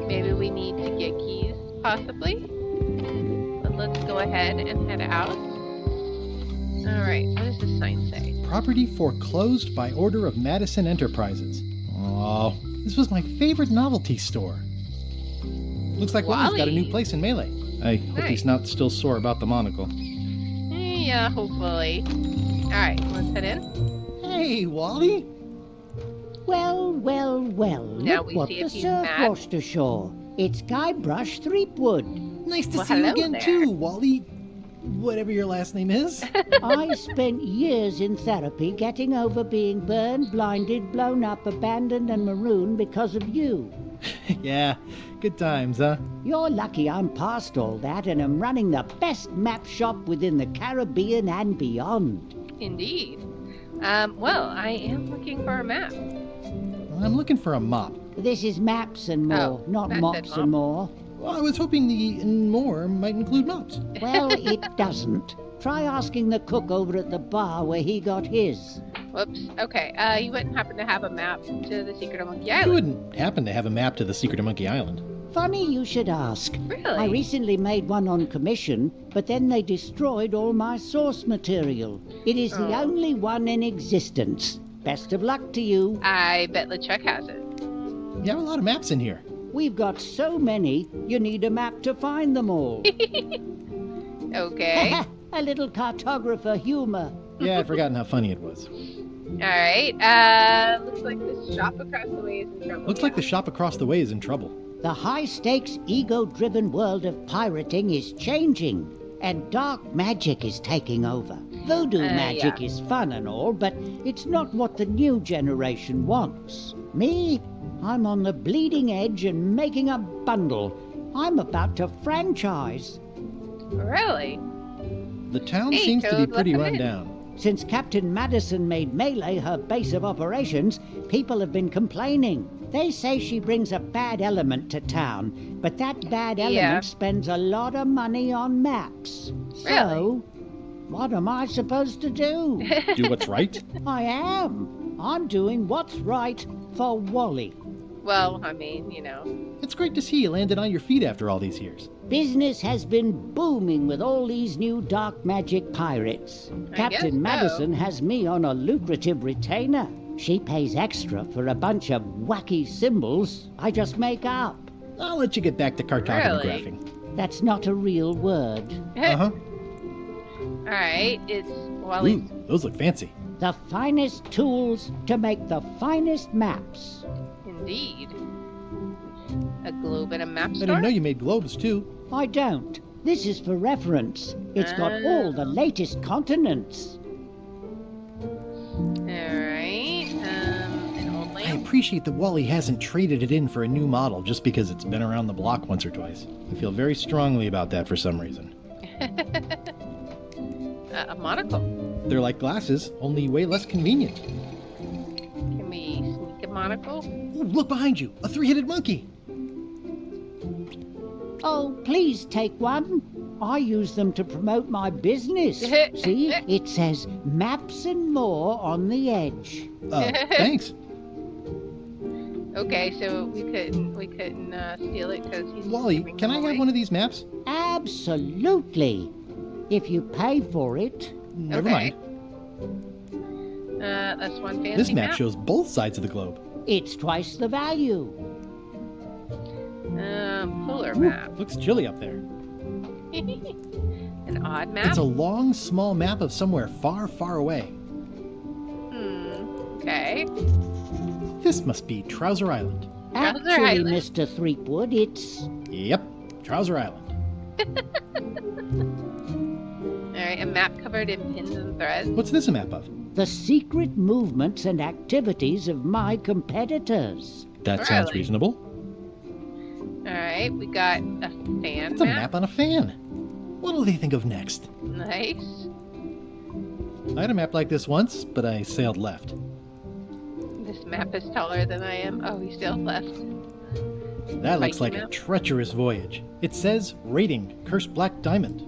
Maybe we need to get keys, possibly. But let's go ahead and head out. Alright, what does this sign say? Property foreclosed by order of Madison Enterprises. Oh, this was my favorite novelty store. Looks like Wally's got a new place in Melee. I hope he's not still sore about the monocle. Yeah, hopefully. Alright, let's head in. Hey, Wally! Well, well, well, Now look we what see the if he's surf mad. washed ashore. It's Guybrush Threepwood. Nice to Well, see you hello again, there. too, Wally. Whatever your last name is. I spent years in therapy getting over being burned, blinded, blown up, abandoned, and marooned because of you. Yeah, good times, huh? You're lucky I'm past all that and am running the best map shop within the Caribbean and beyond. Indeed. Well, I am looking for a map. I'm looking for a mop. This is maps and more, Oh, not that said mops mop. and more. Well, I was hoping the and more might include mops. Well, it doesn't. Try asking the cook over at the bar where he got his. Whoops. Okay, you wouldn't happen to have a map to the Secret of Monkey I Island? wouldn't happen to have a map to the Secret of Monkey Island. Funny you should ask. Really? I recently made one on commission, but then they destroyed all my source material. It is the only one in existence. Best of luck to you. I bet LeChuck has it. You have a lot of maps in here. We've got so many, you need a map to find them all. Okay. A little cartographer humor. Yeah, I'd forgotten how funny it was. Alright, looks like this shop across the way is in trouble. Looks like the shop across the way is in trouble. The high-stakes, ego-driven world of pirating is changing, and dark magic is taking over. Voodoo magic is fun and all, but it's not what the new generation wants. Me? I'm on the bleeding edge and making a bundle. I'm about to franchise. Really? The town seems to be pretty run down. Since Captain Madison made Melee her base of operations, people have been complaining. They say she brings a bad element to town, but that bad element spends a lot of money on maps. So, what am I supposed to do? Do what's right? I am. I'm doing what's right for Wally. Well, I mean, you know. It's great to see you landed on your feet after all these years. Business has been booming with all these new dark magic pirates. Captain Madison has me on a lucrative retainer. She pays extra for a bunch of wacky symbols I just make up. I'll let you get back to cartographing. That's not a real word. Uh-huh. Alright, it's Wally's. Ooh, those look fancy. The finest tools to make the finest maps. Indeed. A globe and a map I store? didn't know you made globes, too. I don't. This is for reference. It's got all the latest continents. Alright, an old I lamp. appreciate that Wally hasn't traded it in for a new model just because it's been around the block once or twice. I feel very strongly about that for some reason. A monocle. They're like glasses, only way less convenient. Can we sneak a monocle? Ooh, look behind you! A three-headed monkey! Oh, please take one. I use them to promote my business. See, it says maps and more on the edge. Thanks. Okay, so we couldn't steal it because he's Wally, can I have one of these maps? Absolutely. If you pay for it. Never mind. That's one fancy This map shows both sides of the globe. It's twice the value. Polar map. Looks chilly up there. An odd map? It's a long, small map of somewhere far, far away. Okay. This must be Trouser Island. Actually, Mr. Threepwood, it's... Yep, Trouser Island. Alright, a map covered in pins and threads. What's this a map of? The secret movements and activities of my competitors. That sounds reasonable. Alright, we got a fan It's a map on a fan. What'll they think of next? Nice. I had a map like this once, but I sailed left. This map is taller than I am. Oh, he still left. That looks like a treacherous voyage. It says, rating, Cursed Black Diamond.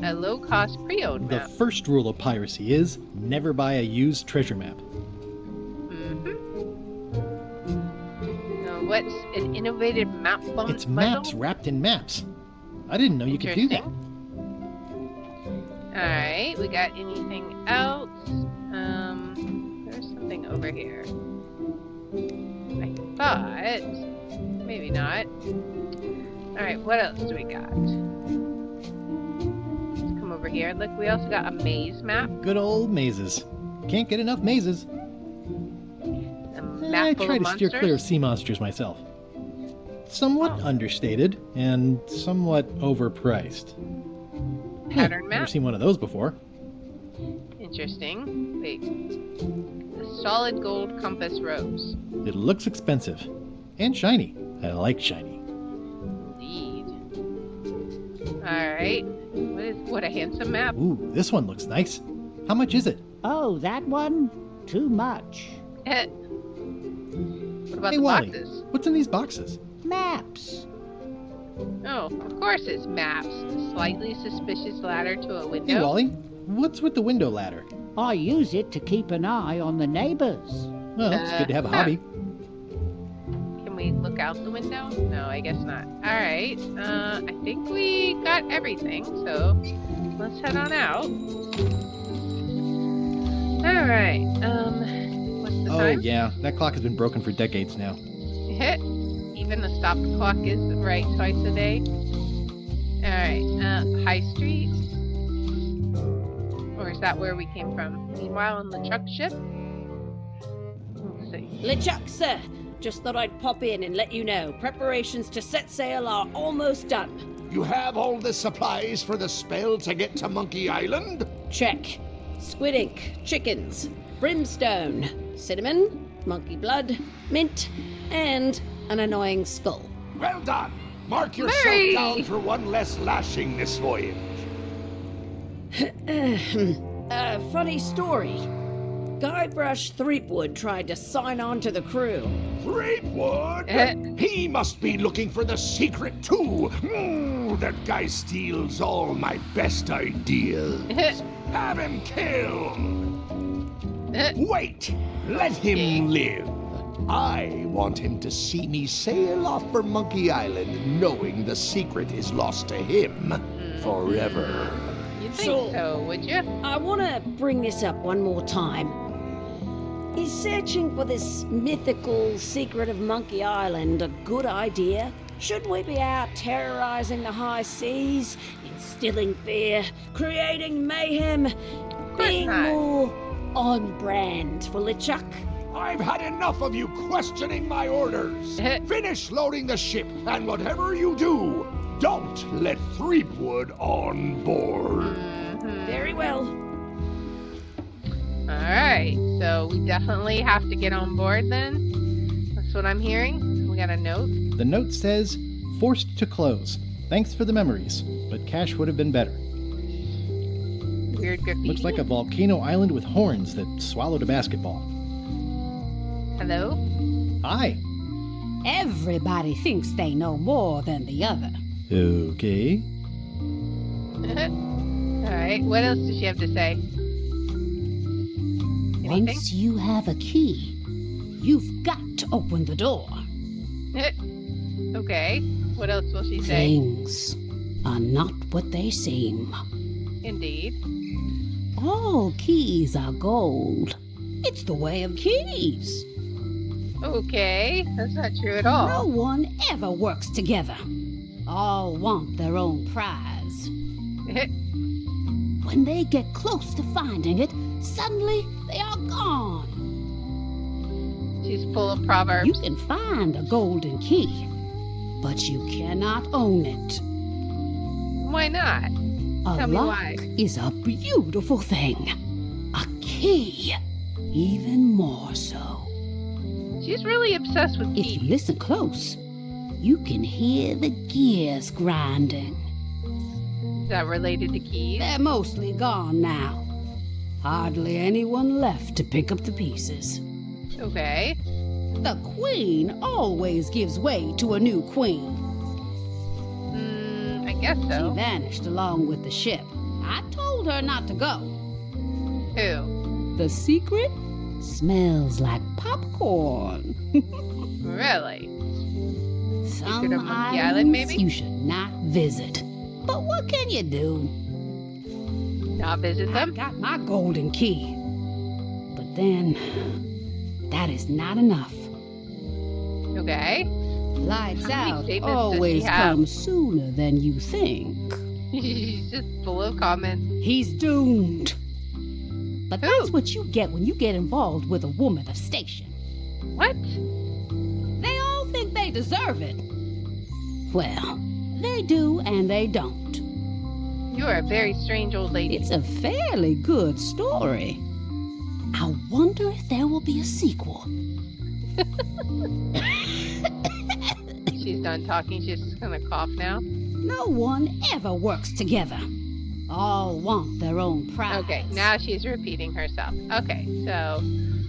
A low-cost pre-owned The map. first rule of piracy is, never buy a used treasure map. What's an innovative map bundle? It's maps wrapped in maps. I didn't know you could do that. Alright, we got anything else? There's something over here. I thought. Maybe not. Alright, what else do we got? Let's come over here. Look, we also got a maze map. Good old mazes. Can't get enough mazes. Map I full try of to steer monsters? clear of sea monsters myself. Somewhat understated and somewhat overpriced. Pattern Never map? seen one of those before. Interesting. Wait. A solid gold compass rose. It looks expensive. And shiny. I like shiny. Indeed. Alright. What a handsome map. Ooh, this one looks nice. How much is it? Oh, that one? Too much. What about Hey, the Wally, boxes? what's in these boxes? Maps. Oh, of course it's maps. A slightly suspicious ladder to a window. Hey, Wally, what's with the window ladder? I use it to keep an eye on the neighbors. Well, it's good to have a hobby. Can we look out the window? No, I guess not. Alright, I think we got everything, so let's head on out. Alright, what's the Oh, time? yeah, that clock has been broken for decades now. Even the stop clock is right twice a day. Alright, High Street. Or is that where we came from? Meanwhile, on the truck ship? Let's see. LeChuck, sir. Just thought I'd pop in and let you know. Preparations to set sail are almost done. You have all the supplies for the spell to get to Monkey Island? Check. Squid ink, chickens, brimstone, cinnamon, monkey blood, mint, and an annoying skull. Well done! Mark yourself down for one less lashing this voyage. Funny story. Guybrush Threepwood tried to sign on to the crew. Threepwood? He must be looking for the secret too. That guy steals all my best ideas. Have him killed. Wait, let him live. I want him to see me sail off for Monkey Island knowing the secret is lost to him forever. You'd think so, would you? I want to bring this up one more time. Is searching for this mythical secret of Monkey Island a good idea? Shouldn't we be out terrorizing the high seas, instilling fear, creating mayhem, being more on brand for LeChuck? I've had enough of you questioning my orders. Finish loading the ship, and whatever you do, don't let Threepwood on board. Very well. Alright, so we definitely have to get on board then? That's what I'm hearing. We got a note. The note says, forced to close. Thanks for the memories, but cash would have been better. Weird graffiti. Looks like a volcano island with horns that swallowed a basketball. Hello? Hi. Everybody thinks they know more than the other. Okay. Alright, what else does she have to say? Anything? Once you have a key, you've got to open the door. Okay, what else will she say? Things are not what they seem. Indeed. All keys are gold. It's the way of keys. Okay, that's not true at all. No one ever works together. All want their own prize. When they get close to finding it, suddenly they are gone. She's full of proverbs. You can find a golden key, but you cannot own it. Why not? A Tell me lock why. is a beautiful thing. A key, even more so. She's really obsessed with If keys. you listen close, you can hear the gears grinding. Is that related to keys? They're mostly gone now. Hardly anyone left to pick up the pieces. Okay. The queen always gives way to a new queen. I guess so. She vanished along with the ship. I told her not to go. Who? The secret smells like popcorn. Really? Some of Monkey islands Island, maybe? you should not visit. But what can you do? Not visit I them? got my golden key. But then, that is not enough. Okay. Lights How many out statements does always she have? come sooner than you think. She's just full of comments. He's doomed. But that's what you get when you get involved with a woman of station. What? They all think they deserve it. Well, they do and they don't. You are a very strange old lady. It's a fairly good story. I wonder if there will be a sequel. She's done talking. She's just gonna cough now. No one ever works together. All want their own prize. Okay, now she's repeating herself. Okay, so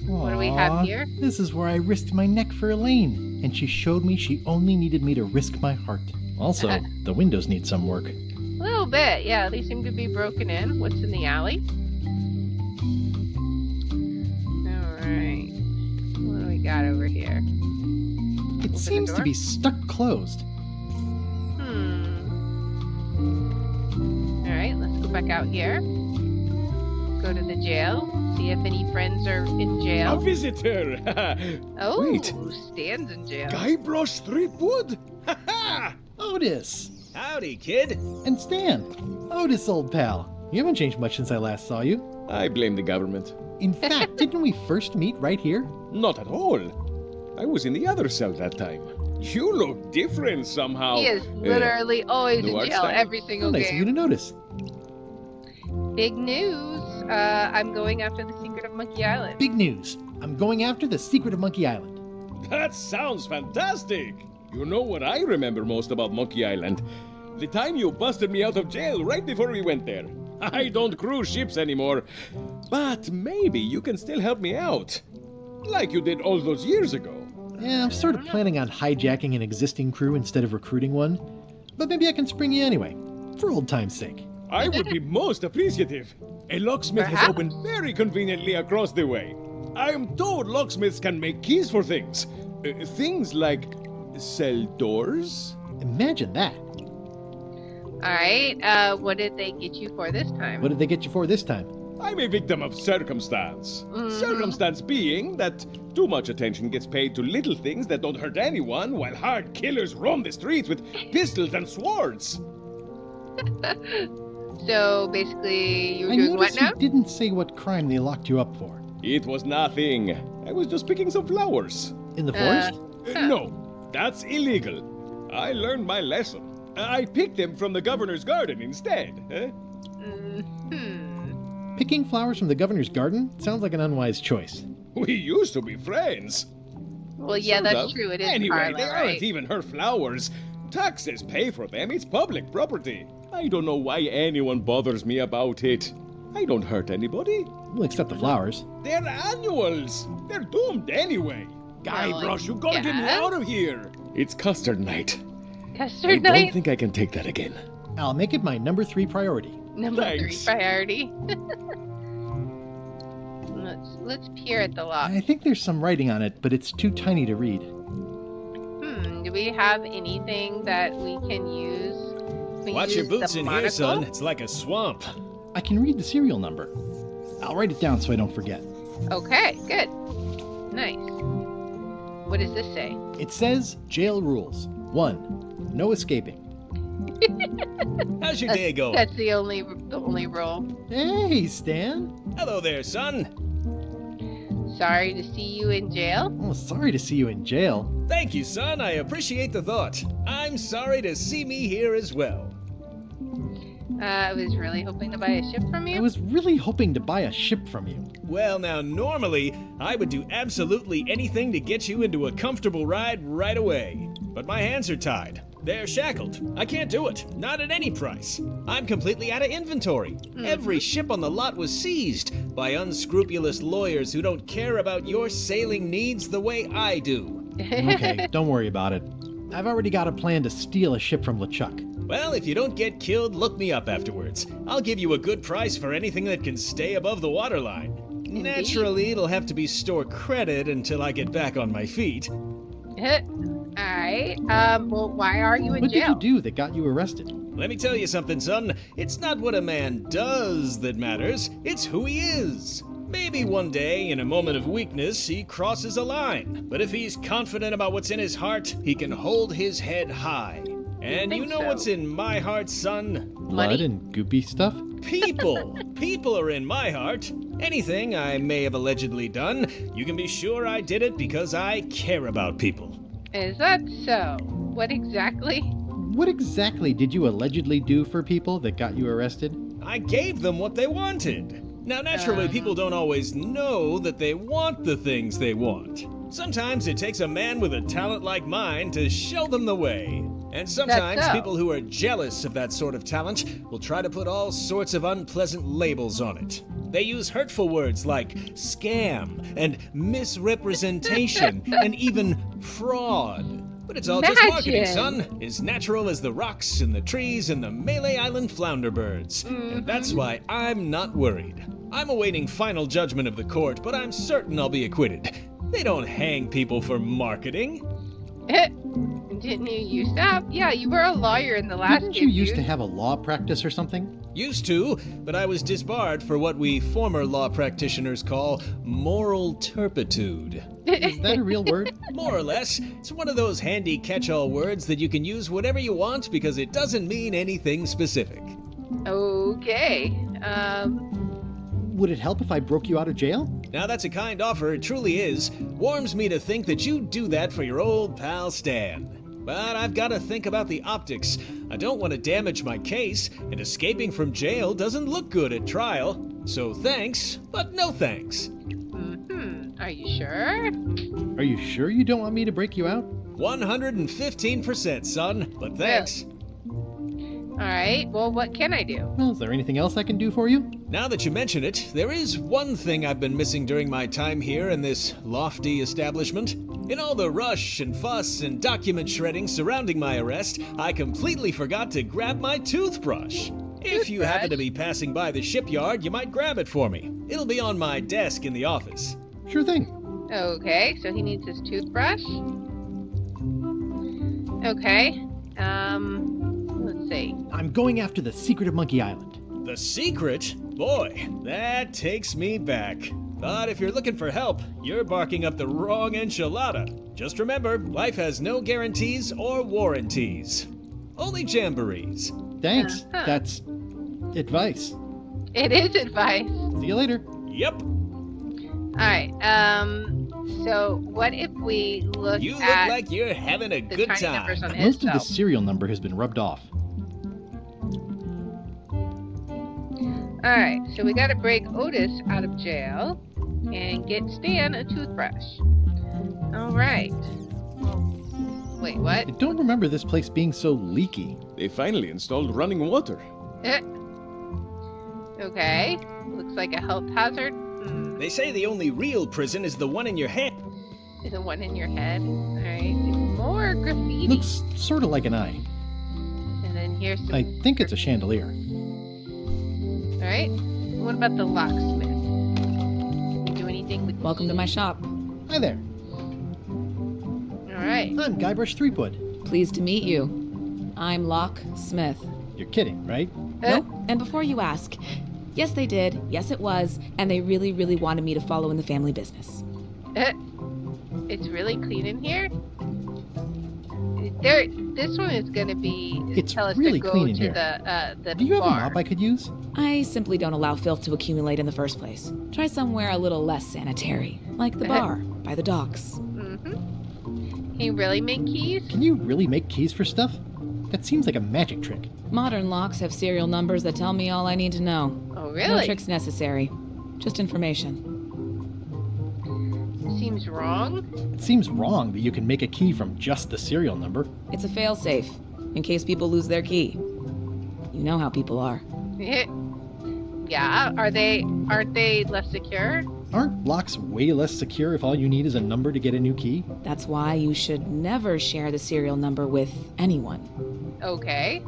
what do we have Aw, here? This is where I risked my neck for Elaine, and she showed me she only needed me to risk my heart. Also, the windows need some work. A little bit, yeah. They seem to be broken in. What's in the alley? Alright. What do we got over here? It seems to be stuck closed. Alright, let's go back out here. Go to the jail. See if any friends are in jail. A visitor! Oh, Wait. Stan's in jail. Guybrush Threepwood? Otis! Howdy, kid. And Stan! Otis, old pal. You haven't changed much since I last saw you. I blame the government. In fact, didn't we first meet right here? Not at all. I was in the other cell that time. You look different somehow. He is literally always in jail every single Nice of you game. to notice. Big news. I'm going after the secret of Monkey Island. Big news. I'm going after the secret of Monkey Island. That sounds fantastic. You know what I remember most about Monkey Island? The time you busted me out of jail right before we went there. I don't cruise ships anymore. But maybe you can still help me out. Like you did all those years ago. Yeah, I'm sort of planning on hijacking an existing crew instead of recruiting one. But maybe I can spring you anyway, for old time's sake. I would be most appreciative. A locksmith has opened very conveniently across the way. I am told locksmiths can make keys for things. Things like cell doors. Imagine that. Alright, what did they get you for this time? What did they get you for this time? I'm a victim of circumstance. Circumstance being that too much attention gets paid to little things that don't hurt anyone, while hard killers roam the streets with pistols and swords. So basically, you were doing what now? You didn't say what crime they locked you up for. It was nothing. I was just picking some flowers. In the forest? No, that's illegal. I learned my lesson. I picked them from the governor's garden instead. Picking flowers from the governor's garden sounds like an unwise choice. We used to be friends. Well, yeah, Sort that's of. true. It is Anyway, Carla, they right? aren't even her flowers. Taxes pay for them. It's public property. I don't know why anyone bothers me about it. I don't hurt anybody. Well, except the flowers. They're annuals. They're doomed anyway. Guybrush, you gotta get me out of here. It's custard night. Custard I night? don't think I can take that again. I'll make it my number 3 priority. Number Thanks. 3 priority. Let's peer at the lock. I think there's some writing on it, but it's too tiny to read. Do we have anything that we can use? We Watch use your boots the in here, monocle? son. It's like a swamp. I can read the serial number. I'll write it down so I don't forget. Okay, good. Nice. What does this say? It says jail rules. 1. No escaping. How's your day going? That's the only rule. Hey, Stan. Hello there, son. Sorry to see you in jail. Oh, sorry to see you in jail. Thank you, son. I appreciate the thought. I'm sorry to see me here as well. I was really hoping to buy a ship from you. I was really hoping to buy a ship from you. Well, now, normally, I would do absolutely anything to get you into a comfortable ride right away. But my hands are tied. They're shackled. I can't do it. Not at any price. I'm completely out of inventory. Every ship on the lot was seized by unscrupulous lawyers who don't care about your sailing needs the way I do. Okay, don't worry about it. I've already got a plan to steal a ship from LeChuck. Well, if you don't get killed, look me up afterwards. I'll give you a good price for anything that can stay above the waterline. Naturally, it'll have to be store credit until I get back on my feet. Alright. Well, why are you in What jail? did you do that got you arrested? Let me tell you something, son. It's not what a man does that matters, it's who he is. Maybe one day, in a moment of weakness, he crosses a line. But if he's confident about what's in his heart, he can hold his head high. And you know what's in my heart, son? Blood and goopy stuff? People. People are in my heart. Anything I may have allegedly done, you can be sure I did it because I care about people. Is that so? What exactly? What exactly did you allegedly do for people that got you arrested? I gave them what they wanted. Now, naturally, people don't always know that they want the things they want. Sometimes it takes a man with a talent like mine to show them the way. And sometimes That's so. people who are jealous of that sort of talent will try to put all sorts of unpleasant labels on it. They use hurtful words like scam and misrepresentation and even fraud. But it's all just marketing, son. As natural as the rocks and the trees and the Malay Island flounder birds. And that's why I'm not worried. I'm awaiting final judgment of the court, but I'm certain I'll be acquitted. They don't hang people for marketing. Didn't you used to have? Yeah, you were a lawyer in the last Didn't game, you used dude. to have a law practice or something? Used to, but I was disbarred for what we former law practitioners call moral turpitude. Is that a real word? More or less. It's one of those handy catch-all words that you can use whatever you want because it doesn't mean anything specific. Okay. Would it help if I broke you out of jail? Now that's a kind offer, it truly is. Warms me to think that you'd do that for your old pal Stan. But I've got to think about the optics. I don't want to damage my case, and escaping from jail doesn't look good at trial. So thanks, but no thanks. Are you sure? Are you sure you don't want me to break you out? 115%, son, but thanks. Alright, well, what can I do? Well, is there anything else I can do for you? Now that you mention it, there is one thing I've been missing during my time here in this lofty establishment. In all the rush and fuss and document shredding surrounding my arrest, I completely forgot to grab my toothbrush. If you happen to be passing by the shipyard, you might grab it for me. It'll be on my desk in the office. Sure thing. Okay, so he needs his toothbrush. Okay, let's see. I'm going after the secret of Monkey Island. The secret? Boy, that takes me back. But if you're looking for help, you're barking up the wrong enchilada. Just remember, life has no guarantees or warranties. Only jamborees. Thanks. That's advice. It is advice. See you later. Yep. Alright, so what if we look You look at like you're having a good tiny time. numbers on his Most of the belt? serial number has been rubbed off. Alright, so we gotta break Otis out of jail and get Stan a toothbrush. Alright. Wait, what? I don't remember this place being so leaky. They finally installed running water. Okay, looks like a health hazard. They say the only real prison is the one in your head. Is the one in your head. Alright, more graffiti. Looks sort of like an eye. And then here's some... I think it's a chandelier. Alright, what about the locksmith? Can you do anything with... Welcome to my shop. Hi there. Alright. I'm Guybrush Threepwood. Pleased to meet you. I'm Locke Smith. You're kidding, right? Nope. And before you ask, yes, they did. Yes, it was. And they really, really wanted me to follow in the family business. It's really clean in here. This one is going to be It's tell us really to go clean in to here. the Do you have a bar. mop I could use? I simply don't allow filth to accumulate in the first place. Try somewhere a little less sanitary, like the bar by the docks. Can you really make keys? Can you really make keys for stuff? That seems like a magic trick. Modern locks have serial numbers that tell me all I need to know. Oh, really? No tricks necessary. Just information. Seems wrong. It seems wrong that you can make a key from just the serial number. It's a failsafe, in case people lose their key. You know how people are. Yeah, aren't they less secure? Aren't locks way less secure if all you need is a number to get a new key? That's why you should never share the serial number with anyone. Okay.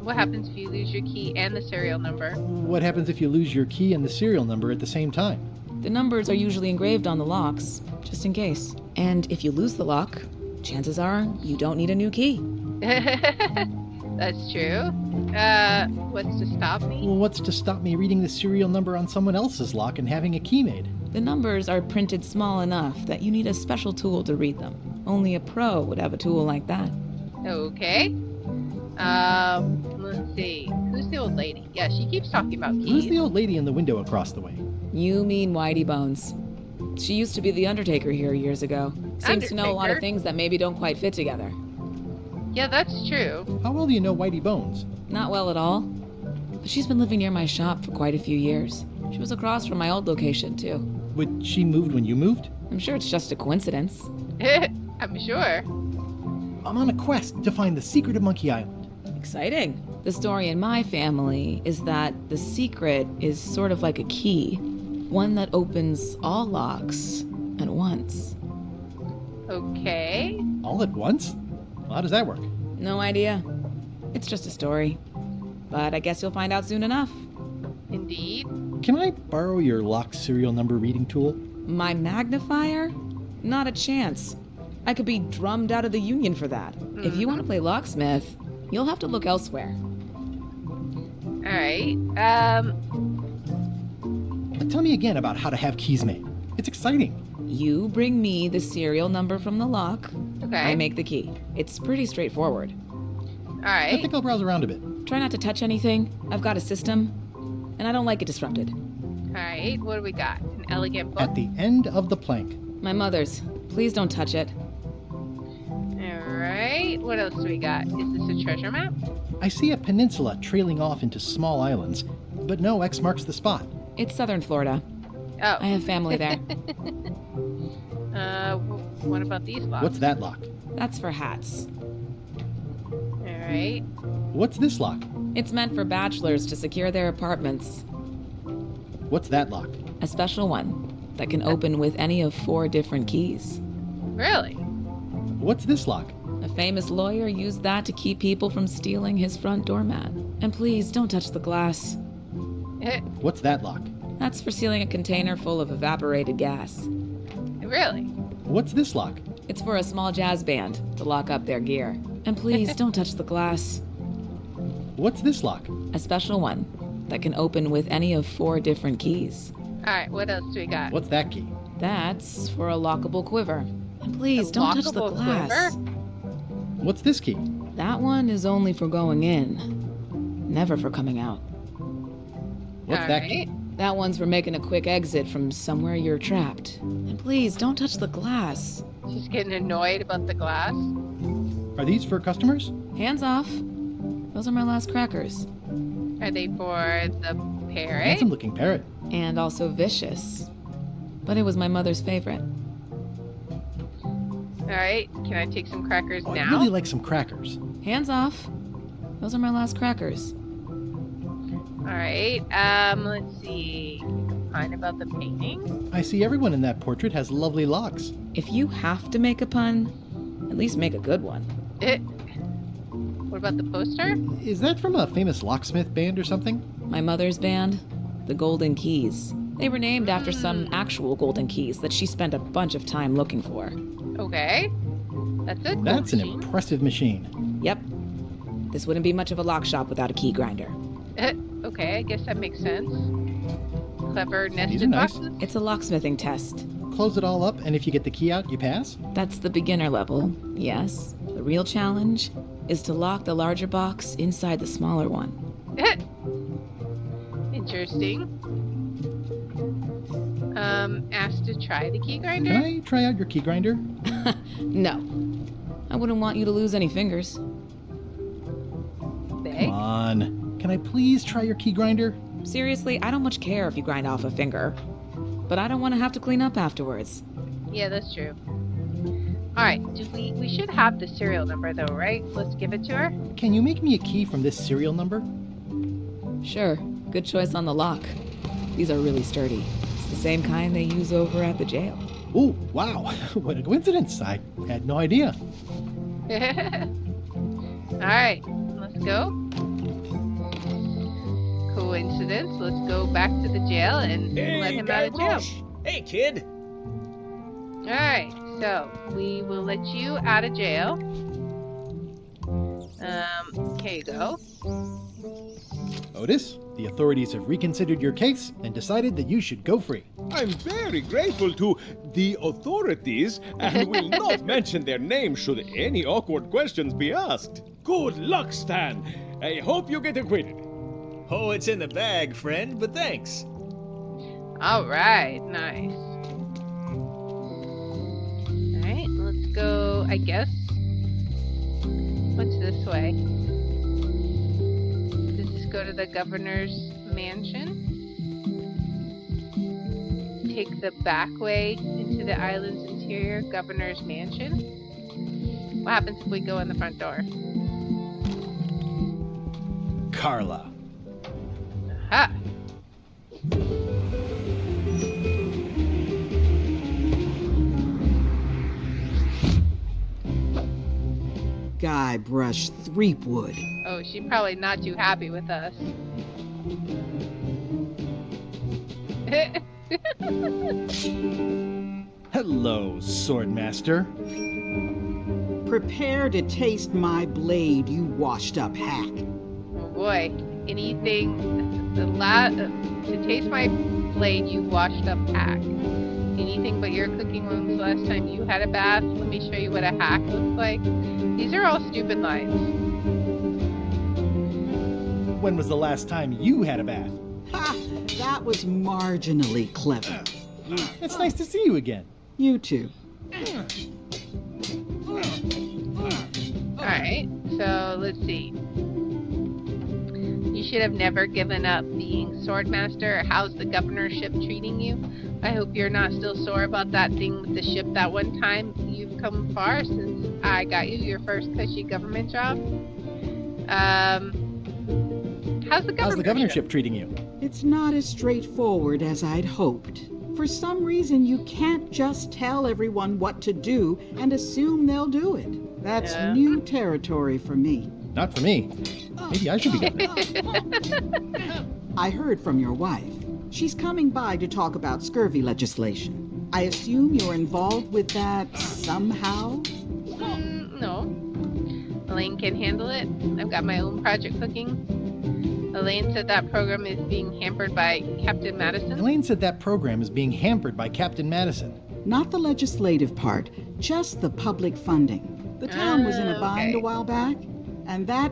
What happens if you lose your key and the serial number? What happens if you lose your key and the serial number at the same time? The numbers are usually engraved on the locks, just in case. And if you lose the lock, chances are you don't need a new key. That's true. What's to stop me? Well, what's to stop me reading the serial number on someone else's lock and having a key made? The numbers are printed small enough that you need a special tool to read them. Only a pro would have a tool like that. Okay. Let's see. Who's the old lady? Yeah, she keeps talking about keys. Who's the old lady in the window across the way? You mean Whitey Bones. She used to be the Undertaker here years ago. Seems to know a lot of Undertaker? things that maybe don't quite fit together. Yeah, that's true. How well do you know Whitey Bones? Not well at all. But she's been living near my shop for quite a few years. She was across from my old location, too. Would she moved when you moved? I'm sure it's just a coincidence. I'm sure. I'm on a quest to find the secret of Monkey Island. Exciting. The story in my family is that the secret is sort of like a key. One that opens all locks at once. Okay. All at once? Well, how does that work? No idea. It's just a story. But I guess you'll find out soon enough. Indeed. Can I borrow your lock serial number reading tool? My magnifier? Not a chance. I could be drummed out of the union for that. If you want to play locksmith, you'll have to look elsewhere. Alright. Tell me again about how to have keys made. It's exciting. You bring me the serial number from the lock. Okay. I make the key. It's pretty straightforward. Alright. I think I'll browse around a bit. Try not to touch anything. I've got a system, and I don't like it disrupted. Alright, what do we got? An elegant book? At the end of the plank. My mother's. Please don't touch it. Alright, what else do we got? Is this a treasure map? I see a peninsula trailing off into small islands, but no X marks the spot. It's southern Florida. Oh. I have family there. What about these locks? What's that lock? That's for hats. Alright. What's this lock? It's meant for bachelors to secure their apartments. What's that lock? A special one that can open with any of 4 different keys. Really? What's this lock? A famous lawyer used that to keep people from stealing his front doormat. And please, don't touch the glass. What's that lock? That's for sealing a container full of evaporated gas. Really? What's this lock? It's for a small jazz band to lock up their gear. And please, don't touch the glass. What's this lock? A special one that can open with any of 4 different keys. Alright, what else do we got? What's that key? That's for a lockable quiver. And please, don't touch the glass. Quiver? What's this key? That one is only for going in, never for coming out. What's that key? That one's for making a quick exit from somewhere you're trapped. And please, don't touch the glass. She's getting annoyed about the glass. Are these for customers? Hands off. Those are my last crackers. Are they for the parrot? Handsome looking parrot. And also vicious. But it was my mother's favorite. Alright, can I take some crackers Oh, now? I'd really like some crackers. Hands off. Those are my last crackers. Alright, let's see. Pine about the painting? I see everyone in that portrait has lovely locks. If you have to make a pun, at least make a good one. What about the poster? Is that from a famous locksmith band or something? My mother's band, the Golden Keys. They were named after some actual golden keys that she spent a bunch of time looking for. Okay. That's it. That's an impressive machine. Yep. This wouldn't be much of a lock shop without a key grinder. Okay, I guess that makes sense. Clever These are nested nice. boxes? It's a locksmithing test. Close it all up, and if you get the key out, you pass? That's the beginner level, yes. The real challenge is to lock the larger box inside the smaller one. Interesting. Asked to try the key grinder? Can I try out your key grinder? No. I wouldn't want you to lose any fingers. Come on. Can I please try your key grinder? Seriously, I don't much care if you grind off a finger. But I don't want to have to clean up afterwards. Yeah, that's true. Alright, we should have the serial number though, right? Let's give it to her. Can you make me a key from this serial number? Sure. Good choice on the lock. These are really sturdy. It's the same kind they use over at the jail. Oh, wow. What a coincidence. I had no idea. Alright, let's go. Coincidence. Let's go back to the jail and let him out of jail. Hey, kid. Alright, so we will let you out of jail. Here you go. Otis, the authorities have reconsidered your case and decided that you should go free. I'm very grateful to the authorities and will not mention their name should any awkward questions be asked. Good luck, Stan. I hope you get acquitted. Oh, it's in the bag, friend, but thanks. Alright, nice. Alright, let's go, I guess. What's this way? Does this go to the governor's mansion? Take the back way into the island's interior, governor's mansion? What happens if we go in the front door? Carla. Aha! Guybrush Threepwood. Oh, she's probably not too happy with us. Hello, Swordmaster. Prepare to taste my blade, you washed-up hack. Oh boy, anything to taste my blade, you washed up hack. Anything but your cooking wounds last time you had a bath. Let me show you what a hack looks like. These are all stupid lines. When was the last time you had a bath? Ha! That was marginally clever. It's nice to see you again. You too. Alright, so let's see. You should have never given up being Swordmaster. How's the governorship treating you? I hope you're not still sore about that thing with the ship that one time. You've come far since I got you your first cushy government job. How's the governorship treating you? It's not as straightforward as I'd hoped. For some reason, you can't just tell everyone what to do and assume they'll do it. That's new territory for me. Not for me. Maybe I should be governor. I heard from your wife. She's coming by to talk about scurvy legislation. I assume you're involved with that somehow? No. Elaine can handle it. I've got my own project cooking. Elaine said that program is being hampered by Captain Madison. Elaine said that program is being hampered by Captain Madison. Not the legislative part, just the public funding. The town was in a bind a while back, and that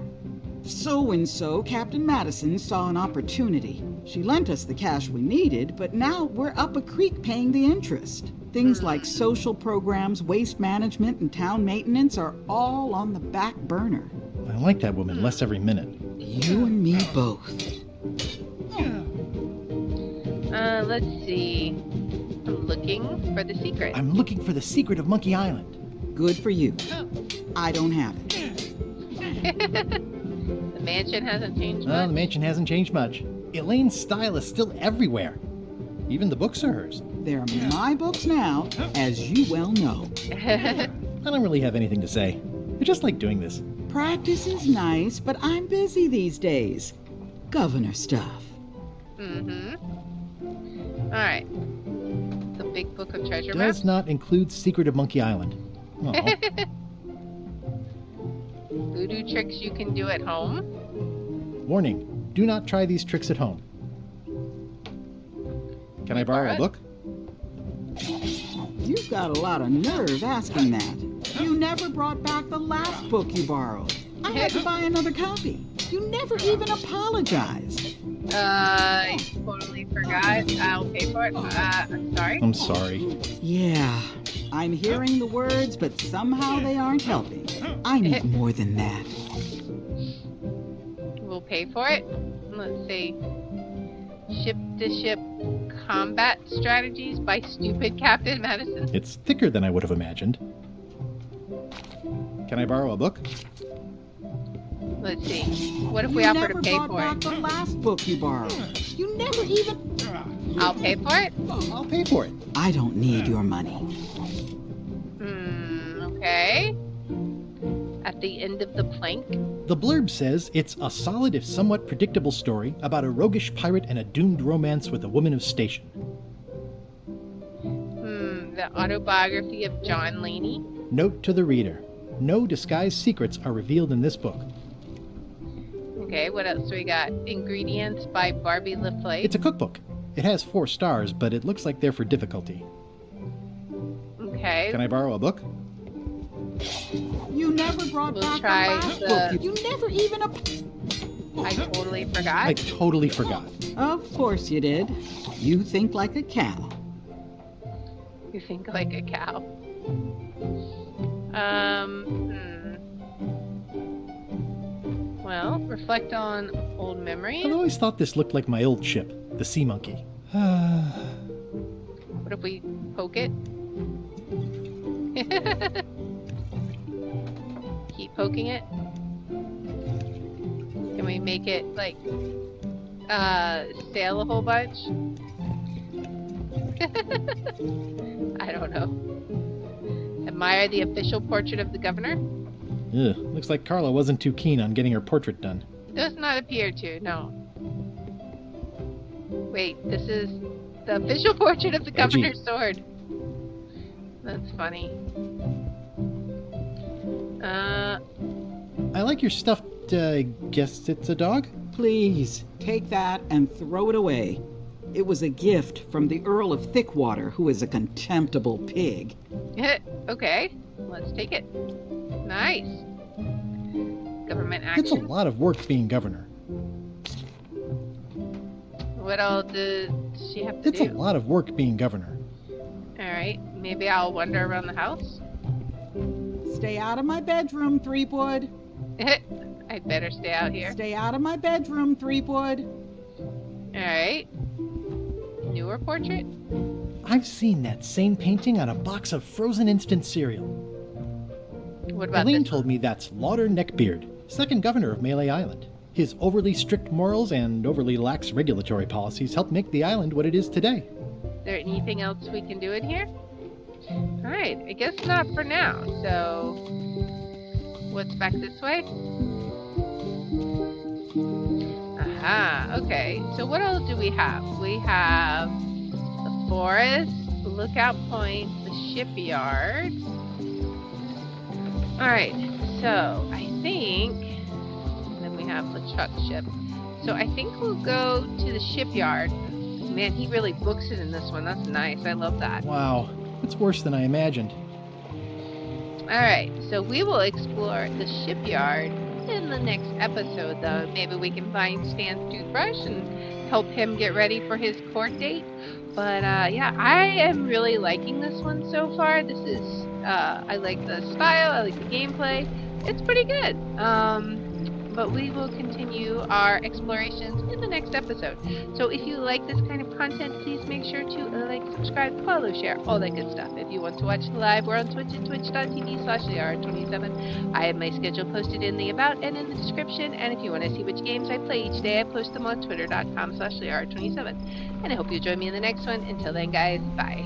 so-and-so, Captain Madison, saw an opportunity. She lent us the cash we needed, but now we're up a creek paying the interest. Things like social programs, waste management, and town maintenance are all on the back burner. I like that woman less every minute. You and me both. Let's see. I'm looking for the secret. I'm looking for the secret of Monkey Island. Good for you. I don't have it. The mansion hasn't changed Well, much. the mansion hasn't changed much. Elaine's style is still everywhere. Even the books are hers. They're my books now, as you well know. I don't really have anything to say. I just like doing this. Practice is nice, but I'm busy these days. Governor stuff. Alright. The big book of treasure Does maps? not include Secret of Monkey Island. Aw. Voodoo tricks you can do at home? Warning, do not try these tricks at home. Can I borrow a book? You've got a lot of nerve asking that. You never brought back the last book you borrowed. I had to buy another copy. You never even apologized. I totally forgot. I'll pay for it. I'm sorry. I'm sorry. Yeah, I'm hearing the words, but somehow they aren't helping. I need more than that. We'll pay for it. Let's see. Ship-to-ship combat strategies by stupid Captain Madison. It's thicker than I would have imagined. Can I borrow a book? Let's see. What if we offer to pay for You never brought back it? the last book you borrowed. You never even... I'll pay for it? I'll pay for it. I don't need your money. Okay. At the end of the plank? The blurb says it's a solid if somewhat predictable story about a roguish pirate and a doomed romance with a woman of station. The autobiography of John Laney? Note to the reader. No disguised secrets are revealed in this book. Okay, what else do we got? Ingredients by Barbie LaFlake. It's a cookbook. It has 4 stars, but it looks like they're for difficulty. Okay. Can I borrow a book? You never brought We'll back try the last the- book. You never even... I totally forgot. I totally forgot. Of course you did. You think like a cow. You think like a cow. Well, reflect on old memories. I always thought this looked like my old ship, the Sea Monkey. What if we poke it? Keep poking it? Can we make it, like, sail a whole bunch? I don't know. Admire the official portrait of the governor? Ugh, looks like Carla wasn't too keen on getting her portrait done. Does not appear to, no. Wait, this is the official portrait of the governor's sword. That's funny. I like your stuffed, guess it's a dog? Please, take that and throw it away. It was a gift from the Earl of Thickwater, who is a contemptible pig. Okay, let's take it. Nice. Government action. It's a lot of work being governor. What all does she have to It's do? a lot of work being governor. Alright, maybe I'll wander around the house. Stay out of my bedroom, Threepwood. I'd better stay out here. Stay out of my bedroom, Threepwood. Alright. Newer portrait? I've seen that same painting on a box of frozen instant cereal. What about Elaine this? told me that's Lauder Neckbeard, second governor of Melee Island. His overly strict morals and overly lax regulatory policies helped make the island what it is today. Is there anything else we can do in here? Alright, I guess not for now. So, what's back this way? Aha, okay. So what else do we have? We have the forest, the lookout point, the shipyard. Alright, so I think, and then we have the truck ship. So I think we'll go to the shipyard. Man, he really books it in this one. That's nice. I love that. Wow, it's worse than I imagined. Alright, so we will explore the shipyard in the next episode, though. Maybe we can find Stan's toothbrush and help him get ready for his court date. But yeah, I am really liking this one so far. This is, I like the style, I like the gameplay. It's pretty good. But we will continue our explorations in the next episode. So if you like this kind of content, please make sure to like, subscribe, follow, share, all that good stuff. If you want to watch live, we're on Twitch at twitch.tv/LeR27. I have my schedule posted in the about and in the description. And if you want to see which games I play each day, I post them on twitter.com/LeR27. And I hope you join me in the next one. Until then, guys, bye.